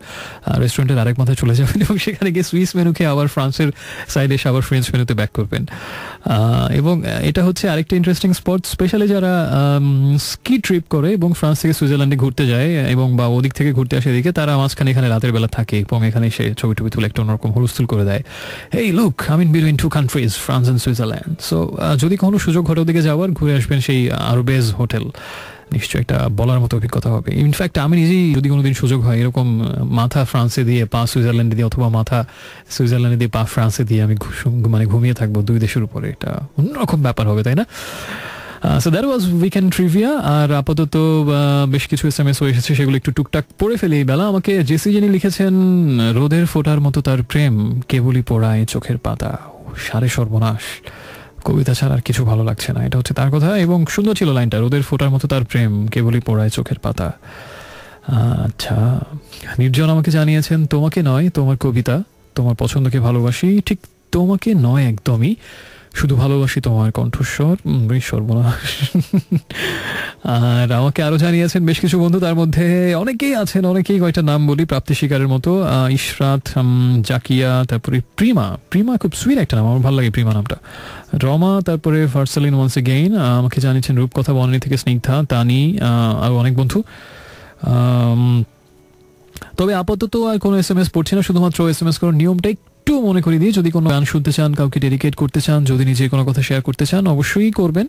S1: রেস্টুরেন্টের আরেক মাথায় চলে যাবেন এবং সেখানে গিয়ে সুইস মেনু খেয়ে আবার ফ্রান্সের সাইডে এসে আবার ফ্রেঞ্চ মেনুতে ব্যাক করবেন। এবং এটা হচ্ছে আরেকটা ইন্টারেস্টিং স্পট, স্পেশালি যারা স্কি ট্রিপ করে এবং ফ্রান্স থেকে সুইজারল্যান্ডে ঘুরতে যায় এবং বা ওদিক থেকে ঘুরতে আসে এদিকে, তারা মাঝখানে এখানে রাতের বেলা থাকে এবং এখানে সে ছবি টবি তুলে একটা অন্যরকম হুলস্থুল করে দেয়, এই look I mean between two countries France and Switzerland. So যদি কোনো সুযোগ ঘটে ওদিকে যাওয়ার, ঘুরে আসবেন সেই আরবেজ হোটেল, নিশ্চয়ই একটা বলার মতো অভিজ্ঞতা হবে। ইনফ্যাক্ট আমি নিজেই যদি কোনোদিন সুযোগ হয় এরকম মাথা ফ্রান্সে দিয়ে পা সুইজারল্যান্ডে দিয়ে, অথবা মাথা সুইজারল্যান্ডে দিয়ে পা ফ্রান্সে দিয়ে আমি মানে ঘুমিয়ে থাকবো দুই দেশের উপরে, এটা অন্যরকম ব্যাপার হবে, তাই না? So that was weekend trivia. আর আপাতত বেশ কিছু SMS হয়ে এসেছে, সেগুলো একটু টুকটাক পড়ে ফেলি এই বেলা। আমাকে জেসি যিনি লিখেছেন, রোদের ফোঁটার মতো তার প্রেম কেবলই পোড়ায় চোখের পাতা, সারে সর্বনাশ, কবিতা ছাড়া আর কিছু ভালো লাগছে না, এটা হচ্ছে তার কথা। এবং সুন্দর ছিল লাইনটা, রোদের ফোঁটার মতো তার প্রেম কেবলই পোড়ায় চোখের পাতা। আচ্ছা, নির্জন আমাকে জানিয়েছেন, তোমাকে নয় তোমার কবিতা, তোমার পছন্দকে ভালোবাসি, ঠিক তোমাকে নয় একদমই, শুধু ভালোবাসি তোমার কণ্ঠস্বর, সর্বনাশ। আর আমাকে আরো জানিয়েছেন বেশ কিছু বন্ধু, তার মধ্যে অনেকেই আছেন, অনেকেই কয়েকটা নাম বলি, প্রাপ্তি শিকারের মতো, ইশরাত, জাকিয়া, তারপরে প্রিমা খুব সুইট একটা নাম, আমার ভালো লাগে প্রিমা নামটা, রমা, তারপরে ফার্সালিন ওয়ান্স এগেইন আমাকে জানিয়েছেন, রূপকথা বনানী থেকে স্নিগ্ধা, তানি, আরো অনেক বন্ধু। তবে আপাতত আর কোনো SMS পড়ছি না, শুধুমাত্র SMS করার নিয়মটা একটু মনে করিয়ে দিয়ে, যদি কোনো গান শুনতে চান, কাউকে ডেডিকেট করতে চান, যদি নিজের কোনো কথা শেয়ার করতে চান, অবশ্যই করবেন।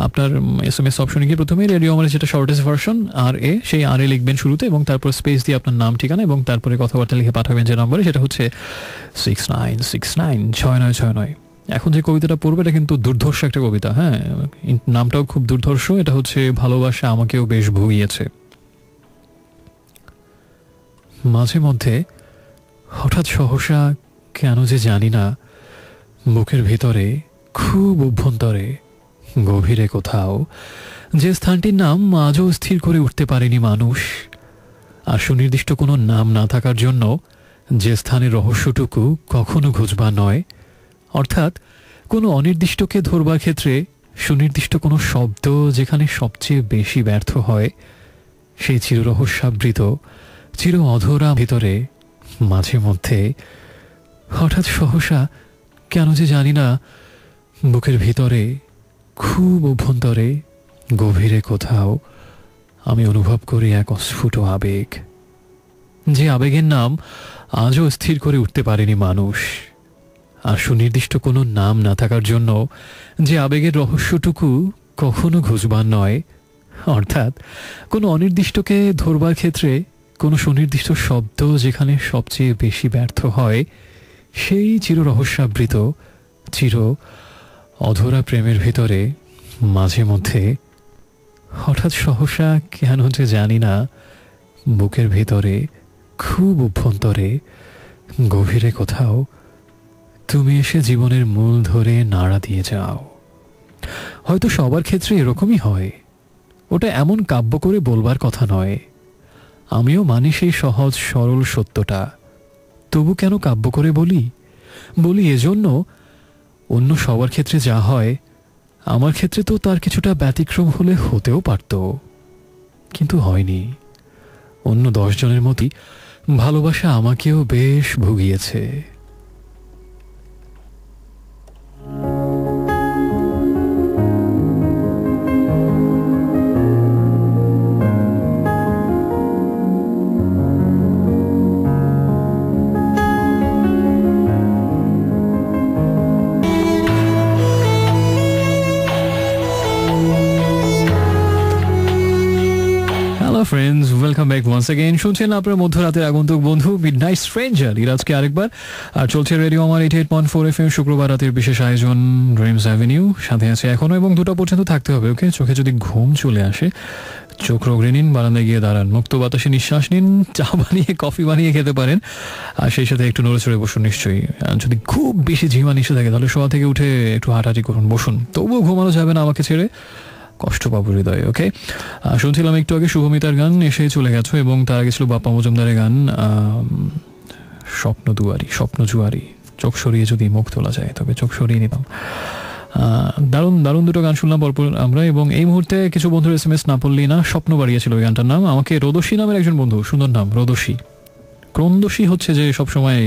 S1: আপনার SMS অপশনে গিয়ে প্রথমে রেডিও আমার যেটা শর্টেস্ট ভার্সন সেই লিখবেন শুরুতে, এবং তারপর স্পেস দিয়ে আপনার নাম, ঠিকানা এবং তারপরে কথাবার্তা লিখে পাঠাবেন যে নম্বরে, সেটা হচ্ছে 696969। এখন যে কবিতাটা পড়বে এটা কিন্তু দুর্ধর্ষ একটা কবিতা, হ্যাঁ, নামটাও খুব দুর্ধর্ষ। এটা হচ্ছে ভালোবাসা আমাকেও বেশ ভুগিয়েছে। মাঝে মধ্যে হঠাৎ সহসা কেন যে জানি না, বুকের ভিতরে খুব অভ্যন্তরে গভীরে কোথাও, যে স্থানটির নাম আজও স্থির করে উঠতে পারেনি মানুষ, আর সুনির্দিষ্ট কোনো নাম না থাকার জন্য যে স্থানের রহস্যটুকু কখনো খুঁজবার নয়, অর্থাৎ কোনো অনির্দিষ্টকে ধরবার ক্ষেত্রে সুনির্দিষ্ট কোনো শব্দ যেখানে সবচেয়ে বেশি ব্যর্থ হয়, সেই চিররহস্যাবৃত চির অধরা ভিতরে মাঝে মধ্যে হঠাৎ সহসা কেন যে জানি না, বুকের ভিতরে খুব অভ্যন্তরে গভীরে কোথাও আমি অনুভব করি এক অস্ফুট আবেগ, যে আবেগের নাম আজও স্থির করে উঠতে পারেনি মানুষ, আর সুনির্দিষ্ট কোনো নাম না থাকার জন্য যে আবেগের রহস্যটুকু কখনো খুঁজবার নয়, অর্থাৎ কোনো অনির্দিষ্টকে ধরবার ক্ষেত্রে কোনো সুনির্দিষ্ট শব্দ যেখানে সবচেয়ে বেশি ব্যর্থ হয়, সেই চির রহস্যাবৃত চির অধরা প্রেমের ভিতরে মাঝে মধ্যে হঠাৎ সহসা কেন যে জানি না, বুকের ভিতরে খুব অভ্যন্তরে গভীরে কোথাও তুমি এসে জীবনের মূল ধরে নাড়া দিয়ে যাও। হয়তো সবার ক্ষেত্রে এরকমই হয়, ওটা এমন কাব্য করে বলবার কথা নয়। আমিও মানি সেই সহজ সরল সত্যটা, তবু কেন কাব্য করে বলি এজন্য, অন্য সবার ক্ষেত্রে যা হয় আমার ক্ষেত্রে তো তার কিছুটা ব্যতিক্রম হলে হতেও পারত, কিন্তু হয়নি। অন্য 10 জনের মতোই ভালোবাসা আমাকেও বেশ ভুগিয়েছে। Friends, welcome back once again. শুনছেন আপনার মধ্যরাতের আগন্তুক বন্ধু মিডনাইট স্ট্রেঞ্জার, আজকে আরেকবার। আর চলছে রেডিও আমার 88.4 FM, শুক্রবার রাতের বিশেষ আয়োজন ড্রিমস অ্যাভিনিউ। সাথে আছে এখনো এবং 2টা পর্যন্ত থাকতে হবে, ওকে? চোখে যদি ঘুম চলে আসে, চোখ রগড়ে নিন, বারান্দায় গিয়ে দাঁড়ান, মুক্ত বাতাসে নিঃশ্বাস নিন, চা বানিয়ে কফি বানিয়ে খেতে পারেন, আর সেই সাথে একটু নড়েচড়ে বসুন নিশ্চয়ই। যদি খুব বেশি ঝিমা নিচে থাকে তাহলে শোয়া থেকে উঠে একটু হাঁটাহাঁটি করুন, বসুন। তবুও ঘুমানো যাবে না আমাকে ছেড়ে, কষ্ট পাবো হৃদয়ে, ওকে? শুনছিলাম একটু আগে শুভমিতার গান, এসে চলে গেছো, এবং তার আগে ছিল বাপ্পা মজুমদারের গান স্বপ্ন জুয়ারি। চোখ সরিয়ে যদি মুখ তোলা যায় তবে চোখ সরিয়ে নিতাম। দারুণ দারুণ দুটো গান শুনলাম পরপর আমরা, এবং এই মুহূর্তে কিছু বন্ধুর SMS না পড়লেই না। স্বপ্ন বাড়িয়েছিল ওই গানটার নাম। আমাকে রোদসী নামের একজন বন্ধু, সুন্দর নাম রোদসী। ক্রন্দসী হচ্ছে যে সবসময়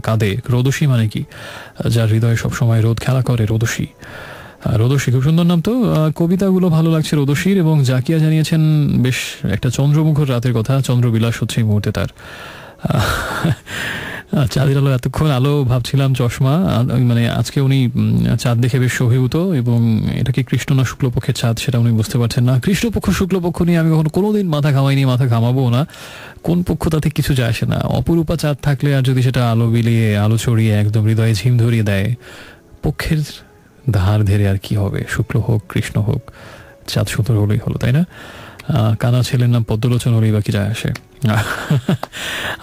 S1: কাঁদে, রোদসী মানে কি, যার হৃদয়ে সবসময় রোদ খেলা করে, রোদসী। খুব সুন্দর নাম তো। কবিতাগুলো ভালো লাগছে রোদসীর, এবং জাকিয়া জানিয়েছেন বেশ একটা চন্দ্রমুখর রাতের কথা। চন্দ্রবিলাস হচ্ছে এই মুহূর্তে তার। চাঁদের আলো, এতক্ষণ আলো ভাবছিলাম চশমা, মানে আজকে উনি চাঁদ দেখে বেশ অভিভূত, এবং এটা কি কৃষ্ণ না শুক্লপক্ষের চাঁদ সেটা উনি বুঝতে পারছেন না। কৃষ্ণপক্ষ শুক্লপক্ষ নিয়ে আমি কখনো কোনোদিন মাথা ঘামাইনি, মাথা ঘামাবো না। কোন পক্ষ তাতে কিছু যায় আসে না। অপরূপা চাঁদ থাকলে আর যদি সেটা আলো বিলিয়ে আলো ছড়িয়ে একদম হৃদয়ে ঝিম ধরিয়ে দেয়, পক্ষের ধার ধরে আর কি হবে, শুক্ল হোক কৃষ্ণ হোক, চাঁদ সুন্দর হলেই হলো, তাই না? কানা ছেলের নাম পদ্মলোচন হলেই বাকি যায় আসে।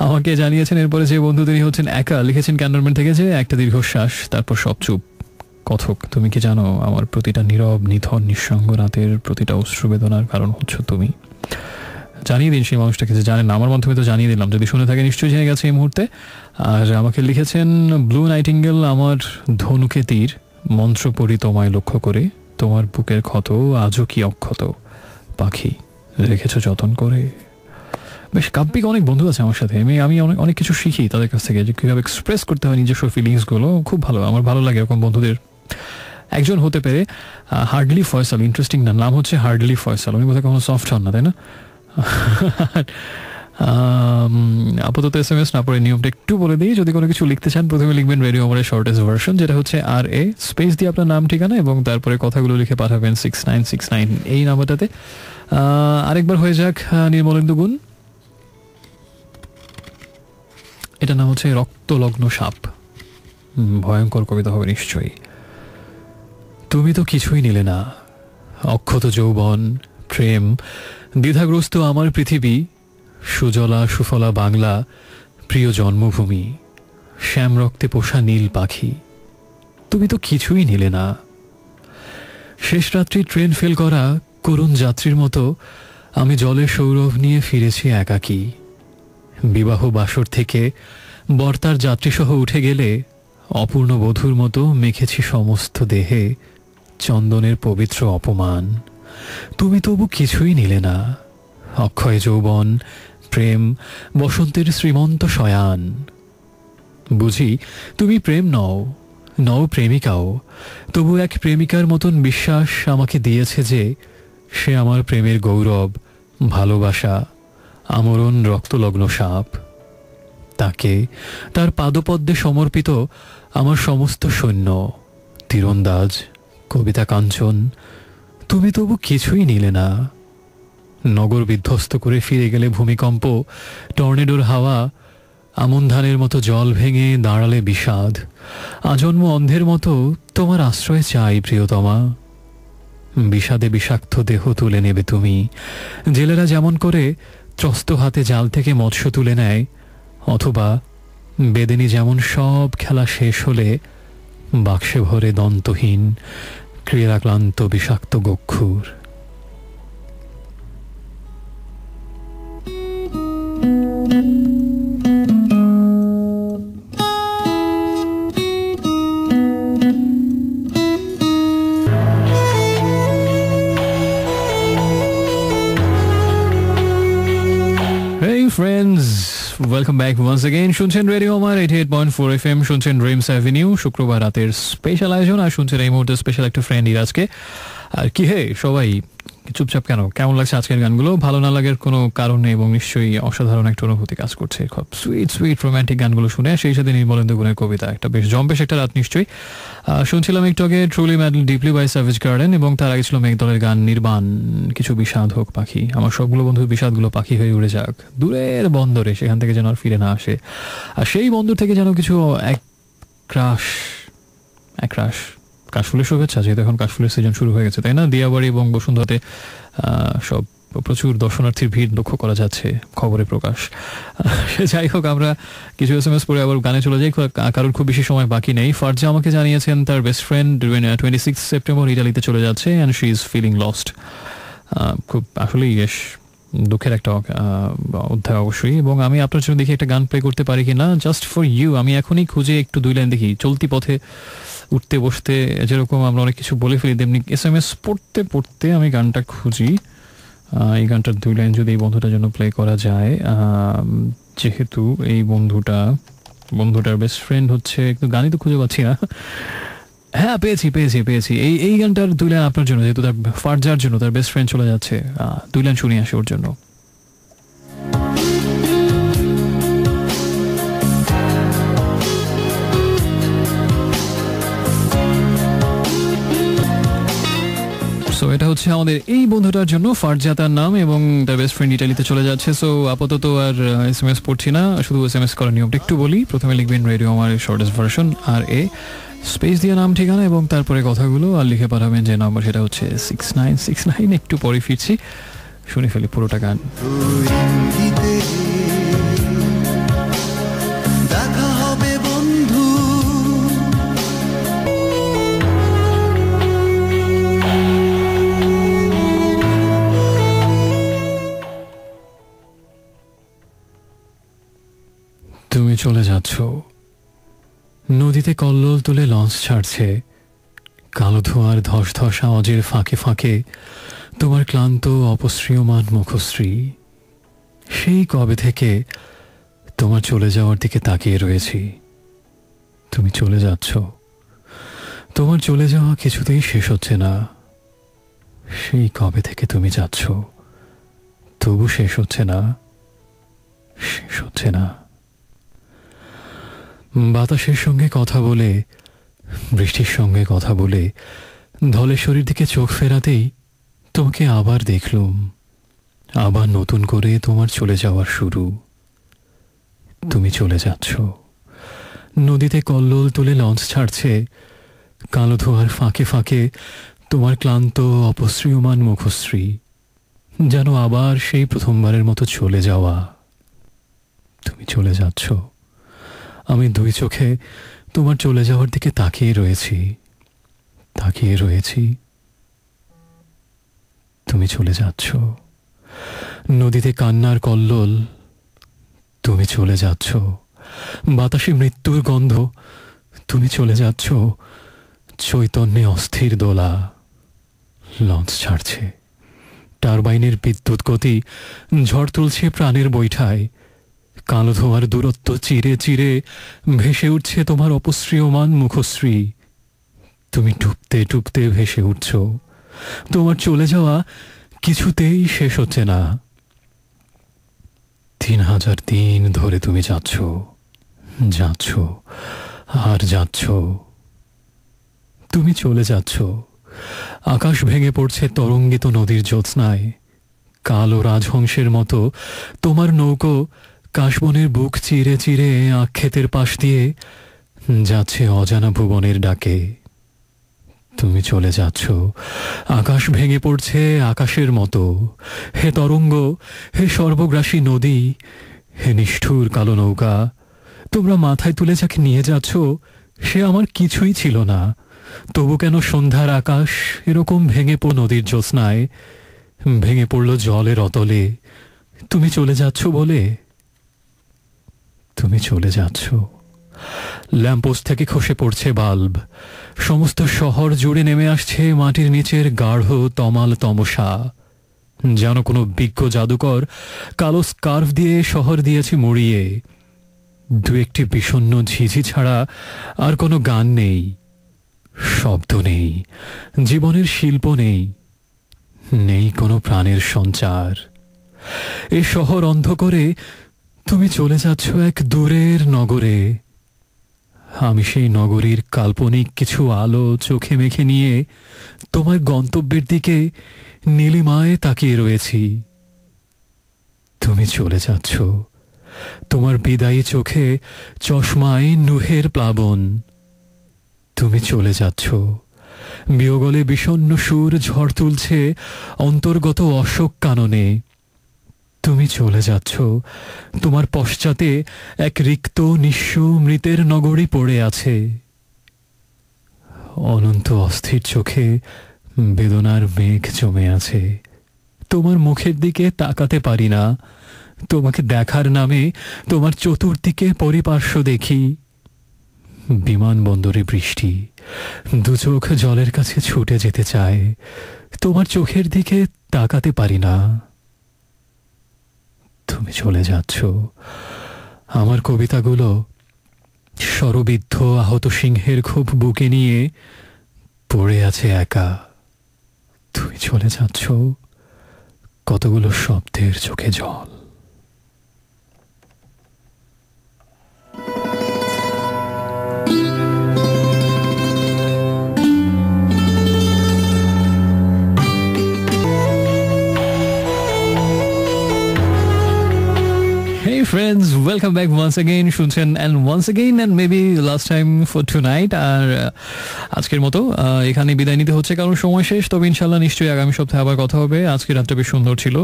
S1: আমাকে জানিয়েছেন এরপরে যে বন্ধু, তিনি হচ্ছেন একা, লিখেছেন ক্যান্টনমেন্ট থেকে, যে একটা দীর্ঘশ্বাস, তারপর সব চুপ। কথক, তুমি কি জানো আমার প্রতিটা নীরব নিথর নিঃসঙ্গ রাতের প্রতিটা অশ্রু বেদনার কারণ হচ্ছে তুমি। জানিয়ে দিন সেই মানুষটাকে, যে জানেন না, আমার মাধ্যমে তো জানিয়ে দিলাম, যদি শুনে থাকে নিশ্চয়ই জেনে গেছে এই মুহূর্তে। আর আমাকে লিখেছেন ব্লু নাইটিঙ্গেল, আমার ধনুকে তীর, মন্ত্র পড়ি তোমায় লক্ষ্য করে, তোমার বুকের ক্ষত আজও কি অক্ষত, পাখি রেখেছ যতন করে। বেশ কাব্যিক অনেক বন্ধু আছে আমার সাথে, আমি অনেক কিছু শিখি তাদের কাছ থেকে, যে কীভাবে এক্সপ্রেস করতে হয় নিজস্ব ফিলিংসগুলো। খুব ভালো, আমার ভালো লাগে এরকম বন্ধুদের একজন হতে পেরে। হার্ডলি ফয়সাল, ইন্টারেস্টিং নাম হচ্ছে হার্ডলি ফয়সাল। উনি বোধহয় কখনো সফট হন না, তাই না? আপাতত SMS না পড়ে নিয়মটা একটু বলে দিই। যদি কোনো কিছু লিখতে চান প্রথমে লিখবেন রেডিও ওমারের শর্টেস্ট ভার্সন, যেটা হচ্ছে RA স্পেস দিয়ে আপনার নাম ঠিকানা এবং তারপরে কথাগুলো লিখে পাঠাবেন 6969 এই নাম্বারটাতে। আরেকবার হয়ে যাক নির্মলেন্দু গুণ। এটা নাম হচ্ছে রক্তলগ্ন সাপ। ভয়ঙ্কর কবিতা হবে নিশ্চয়ই। তুমি তো কিছুই নিলে না, অক্ষত যৌবন, প্রেম, দ্বিধাগ্রস্ত আমার পৃথিবী, সুজলা সুফলা বাংলা, প্রিয় জন্মভূমি, শ্যামরক্তে পোষা নীল পাখি। তুমি তো কিছুই নিলে না। শেষ রাত্রি ট্রেন ফেল করা করুণ যাত্রীর মতো আমি জলের সৌরভ নিয়ে ফিরেছি একাকী। বিবাহ বাসর থেকে বর্তার যাত্রীসহ উঠে গেলে অপূর্ণ বধূর মতো মেখেছি সমস্ত দেহে চন্দনের পবিত্র অপমান। তুমি তবু কিছুই নিলে না, অক্ষয় যৌবন, প্রেম, বসন্তের শ্রীমন্ত শয়ান। বুঝি তুমি প্রেম নও, নও প্রেমিকাও, তবু এক প্রেমিকার মতন বিশ্বাস আমাকে দিয়েছে যে সে আমার প্রেমের গৌরব, ভালোবাসা, আমরণ রক্তলগ্ন সাপ। তাকে তার পাদপদ্মে সমর্পিত আমার সমস্ত সৈন্য, তীরন্দাজ, কবিতা কাঞ্চন। তুমি তবু কিছুই নিলে না। নগর বিধ্বস্ত করে ফিরে গেলে ভূমিকম্প, টর্নেডোর হাওয়া, আমন ধানের মতো জল ভেঙে দাঁড়ালে বিষাদ। আজন্ম অন্ধের মতো তোমার আশ্রয় চাই প্রিয়তমা। বিষাদে বিষাক্ত দেহ তুলে নেবে তুমি, জেলেরা যেমন করে ত্রস্ত হাতে জাল থেকে মৎস্য তুলে নেয়, অথবা বেদিনী যেমন সব খেলা শেষ হলে বাক্সে ভরে দন্তহীন ক্রীড়াক্লান্ত বিষাক্ত গক্ষুর। Hey friends, welcome back once again. শুনছেন রেডিও আমার 88.4 FM, শুনছেন ড্রিমস অ্যাভিনিউ, শুক্রবার রাতের স্পেশাল আয়োজন। আর শুনছেন এই মুহূর্তে স্পেশাল একটা ফ্রেন্ড ইরাজকে। আর কি হে সবাই চুপচাপ কেন? কেমন লাগছে আজকের গানগুলো? ভালো না লাগার কোনো কারণ নেই এবং নিশ্চয়ই অসাধারণ একটা অনুভূতি কাজ করছে খুব সুইট সুইট রোম্যান্টিক গানগুলো শুনে। সেই সাথে নির্মলেন্দু গুণের কবিতা, একটা বেশ জম্পেশ একটা রাত নিশ্চয়ই। শুনছিলাম একটু আগে truly madly deeply by Savage Garden, এবং তার আগে ছিল মেঘদলের গান নির্বাণ, কিছু বিষাদ হোক পাখি। আমার সবগুলো বন্ধু বিষাদগুলো পাখি হয়ে উড়ে যাক দূরের বন্দরে, সেখান থেকে যেন আর ফিরে না আসে। আর সেই বন্দর থেকে যেন কিছু একরাশ কাশফুলের শুভেচ্ছা, যেহেতু এখন কাশফুলের সিজন শুরু হয়ে গেছে, তাই না? দিয়াবাড়ি এবং বসুন্ধরাতে সব প্রচুর দর্শনার্থীর ভিড় লক্ষ্য করা যাচ্ছে, খবরে প্রকাশ। সে যাই হোক, আমরা কিছু SMS পরে আবার গানে চলে যাই, কারোর খুব বেশি সময় বাকি নেই। ফারজা আমাকে জানিয়েছেন তার বেস্ট ফ্রেন্ড 26 সেপ্টেম্বর ইটালিতে চলে যাচ্ছে and she is feeling lost. খুব আসলেই বেশ দুঃখের একটা অধ্যায় অবশ্যই। এবং আমি আপনার জন্য দেখি একটা গান প্লে করতে পারি কি না, জাস্ট ফর ইউ। আমি এখনই খুঁজে একটু 2 লাইন দেখি, চলতি পথে উঠতে বসতে যেরকম আমরা অনেক কিছু বলে ফেলি, তেমনি SMS পড়তে পড়তে আমি গানটা খুঁজি। এই গানটার 2 লাইন যদি এই বন্ধুটার জন্য প্লে করা যায়, যেহেতু এই বন্ধুটার বেস্ট ফ্রেন্ড হচ্ছে, একটু গানই তো খুঁজে পাচ্ছি না। হ্যাঁ, পেয়েছি এই গানটার 2 লাইন আপনার জন্য, যেহেতু তার ফারজার জন্য, তার বেস্ট ফ্রেন্ড চলে যাচ্ছে। 2 লাইন শুনিয়ে আসে ওর জন্য। সো এটা হচ্ছে আমাদের এই বন্ধুটার জন্য, ফারজা তার নাম, এবং তার বেস্ট ফ্রেন্ড ইটালিতে চলে যাচ্ছে। সো আপাতত আর SMS পড়ছি না, শুধু SMS করার নিয়মটা একটু বলি। প্রথমে লিখবেন রেডিও আমার শর্টেস্ট ভার্সন RA স্পেস দিয়ে নাম ঠিকানা এবং তারপরে কথাগুলো, আর লিখে পাঠাবেন যে নাম্বার, সেটা হচ্ছে 6969। একটু পরে ফিরছি, শুনে ফেলি পুরোটা গান। তুমি চলে যাচ্ছ, নদীতে কল্লোল তুলে লঞ্চ ছাড়ছে, কালো ধোঁয়ার ধস ধস আওয়াজের ফাঁকে ফাঁকে তোমার ক্লান্ত অপসৃয়মান মুখশ্রী। সেই কবে থেকে তোমার চলে যাওয়ার দিকে তাকিয়ে রয়েছি। তুমি চলে যাচ্ছ, তোমার চলে যাওয়া কিছুতেই শেষ হচ্ছে না। সেই কবে থেকে তুমি যাচ্ছ, তবু শেষ হচ্ছে না। শেষ হচ্ছে না। বাতাসের সঙ্গে কথা বলে, বৃষ্টির সঙ্গে কথা বলে ধলেশ্বরীর দিকে চোখ ফেরাতেই তোমাকে আবার দেখলুম। আবার নতুন করে তোমার চলে যাওয়ার শুরু। তুমি চলে যাচ্ছ। নদীতে কল্লোল তুলে লঞ্চ ছাড়ছে। কালো ধোয়ার ফাঁকে ফাঁকে তোমার ক্লান্ত অপসৃয়মান মুখশ্রী, যেন আবার সেই প্রথমবারের মতো চলে যাওয়া। তুমি চলে যাচ্ছ। আমি দুই চোখে তোমার চলে যাওয়ার দিকে তাকিয়ে রয়েছি, তাকিয়ে রয়েছি। তুমি চলে যাচ্ছ। নদীতে কান্নার কল্লোল। তুমি চলে যাচ্ছ। বাতাসে মৃত্যুর গন্ধ। তুমি চলে যাচ্ছ। চৈতন্যে অস্থির দোলা। লঞ্চ ছাড়ছে। টারবাইনের বিদ্যুৎ গতি ঝড় তুলছে প্রাণের বৈঠায়। কালো ধোঁয়ার দূরত্ব চিরে চিরে ভেসে উঠছে তোমার অপসৃয়মান মুখশ্রী। তুমি ডুবতে ডুবতে ভেসে উঠছ। তোমার চলে যাওয়া কিছুতেই শেষ হচ্ছে না। 3000 দিন ধরে তুমি যাচ্ছ, যাচ্ছ আর যাচ্ছ। তুমি চলে যাচ্ছ। আকাশ ভেঙে পড়ছে তরঙ্গিত নদীর জ্যোৎস্নায়। কালো রাজহংসের মতো তোমার নৌকো কাশবনের বুক চিরে চিরে আক্ষেতের পাশ দিয়ে যাচ্ছে অজানা ভুবনের ডাকে। তুমি চলে যাচ্ছ। আকাশ ভেঙে পড়ছে আকাশের মতো। হে তরঙ্গ, হে সর্বগ্রাসী নদী, হে নিষ্ঠুর কালো নৌকা, তোমরা মাথায় তুলে যাকে নিয়ে যাচ্ছ সে আমার কিছুই ছিল না। তবু কেন সন্ধ্যার আকাশ এরকম ভেঙে পড়ল নদীর জ্যোৎস্নায়, ভেঙে পড়ল জলের অতলে তুমি চলে যাচ্ছ বলে? তুমি চলে যাচ্ছ। ল্যাম্পোস্ট থেকে খসে পড়ছে বাল্ব। সমস্ত শহর জুড়ে নেমে আসছে মাটির নিচের গাঢ় তমাল তমসা। যেন কোনো বিজ্ঞ জাদুকর কালো স্কার্ফ দিয়ে শহর দিয়েছে মুড়িয়ে। দু একটি বিষণ্ণ ঝিঝি ছাড়া আর কোনো গান নেই, শব্দ নেই, জীবনের শিল্প নেই, নেই কোনো প্রাণের সঞ্চার। এ শহর অন্ধ করে তুমি চলে যাচ্ছ এক দূরের নগরে। আমি সেই নগরীর কাল্পনিক কিছু আলো চোখে মেখে নিয়ে তোমার গন্তব্যের দিকে নীলিমায় তাকিয়ে রয়েছি। তুমি চলে যাচ্ছ। তোমার বিদায়ী চোখে চশমায় নুহের প্লাবন। তুমি চলে যাচ্ছ। বিয়োগলে বিষণ্ণ সুর ঝড় তুলছে অন্তর্গত অশোক কাননে। তুমি চলে যাচ্ছ। তোমার পশ্চাতে এক রিক্ত নিঃস্ব মৃতের নগরী পড়ে আছে। অনন্ত অস্থির চোখে বেদনার মেঘ জমে আছে। তোমার মুখের দিকে তাকাতে পারি না। তোমাকে দেখার নামে তোমার চতুর্দিকে পরিপার্শ্ব দেখি। বিমানবন্দরে বৃষ্টি, দু চোখ জলের কাছে ছুটে যেতে চায়। তোমার চোখের দিকে তাকাতে পারি না। তুমি চলে যাচ্ছ। আমার কবিতাগুলো শরবিদ্ধ আহত সিংহের খুব বুকে নিয়ে পড়ে আছে একা। তুমি চলে যাচ্ছ। কতগুলো শব্দের চোখে জল। Hey friends, welcome back once again. শুনছেন and once again and maybe last time for tonight. আর আজকের মতো এখানে বিদায় নিতে হচ্ছে কারণ সময় শেষ। তবে ইনশাল্লাহ নিশ্চয়ই আগামী সপ্তাহে আবার কথা হবে। আজকের রাতটা বেশ সুন্দর ছিল।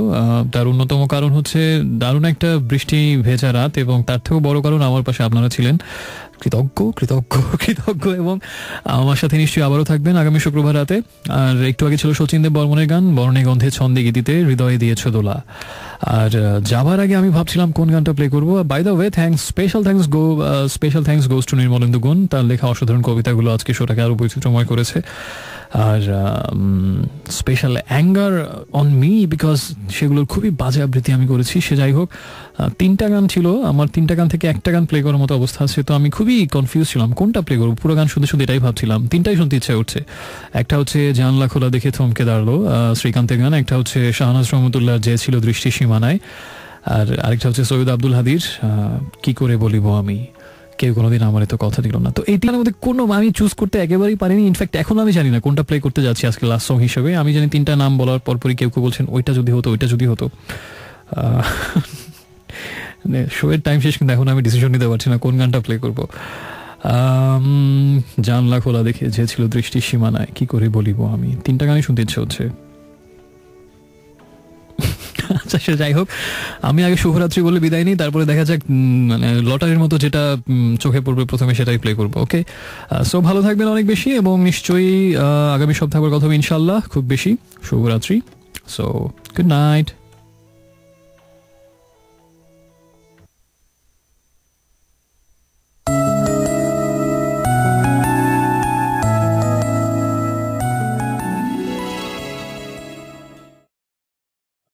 S1: তার অন্যতম কারণ হচ্ছে দারুণ একটা বৃষ্টি ভেজা রাত, এবং তার থেকেও বড় কারণ আমার পাশে আপনারা ছিলেন। কৃতজ্ঞ কৃতজ্ঞ কৃতজ্ঞ এবং আমার সাথে নিশ্চয়ই আবারও থাকবেন আগামী শুক্রবার রাতে। আর একটু আগে ছিল শচীন দেব বর্মনের গান বর্ণে গন্ধে ছন্দে গীতিতে হৃদয়ে দিয়েছ দোলা। আর যাবার আগে আমি ভাবছিলাম কোন গানটা প্লে করবো। By the way special thanks goes to Nirmalendu Gun. তার লেখা অসাধারণ কবিতাগুলো আজকে শোটাকে আরো বৈচিত্র্যময় করেছে। আর special anger on me because সেগুলোর খুবই বাজে আবৃত্তি আমি করেছি। সে যাই হোক, 3টা গান ছিল আমার, 3টা গান থেকে একটা গান প্লে করার মতো অবস্থা আছে। তো আমি খুবই কনফিউজ ছিলাম কোনটা প্লে করবো। পুরো গান শুনতে শুনতে এটাই ভাবছিলাম। 3টাই শুনতে ইচ্ছা উঠছে। একটা হচ্ছে জানলা খোলা দেখে থমকে দাঁড়ালো শ্রীকান্তের গান, একটা হচ্ছে শাহনাজ রহমতুল্লাহ যে ছিল দৃষ্টি সীমানায়, আর আরেকটা হচ্ছে সৈয়দ আব্দুল হাদির কি করে বলিব আমি, কেউ কোনোদিন আমার এত কথা দিল না। তো এই তিনটার মধ্যে কোনো আমি চুজ করতে একেবারেই পারিনি। ইনফ্যাক্ট এখন আমি জানি না কোনটা প্লে করতে যাচ্ছি আজকে লাস্ট সং হিসেবে। আমি জানি তিনটা নাম বলার পরপরই কেউ কেউ বলছেন ওইটা যদি হতো, ওইটা যদি হতো। শোয়ের টাইম শেষ, কিন্তু এখন আমি ডিসিশন নিতে পারছি না কোন গানটা প্লে করবো। জানলা খোলা দেখে যে ছিল দৃষ্টির সীমানায়, কি করে বলিব আমি, তিনটা গানই শুনতে ইচ্ছে হচ্ছে। আচ্ছা সে যাই হোক, আমি আগে শুভরাত্রি বলে বিদায় নিই, তারপরে দেখা যাক মানে লটারির মতো যেটা চোখে পড়বে প্রথমে সেটাই প্লে করবো। ওকে, সো ভালো থাকবেন অনেক বেশি, এবং নিশ্চয়ই আগামী সপ্তাহে আবার কথা হবে ইনশাল্লাহ খুব বেশি। শুভরাত্রি, সো গুড নাইট।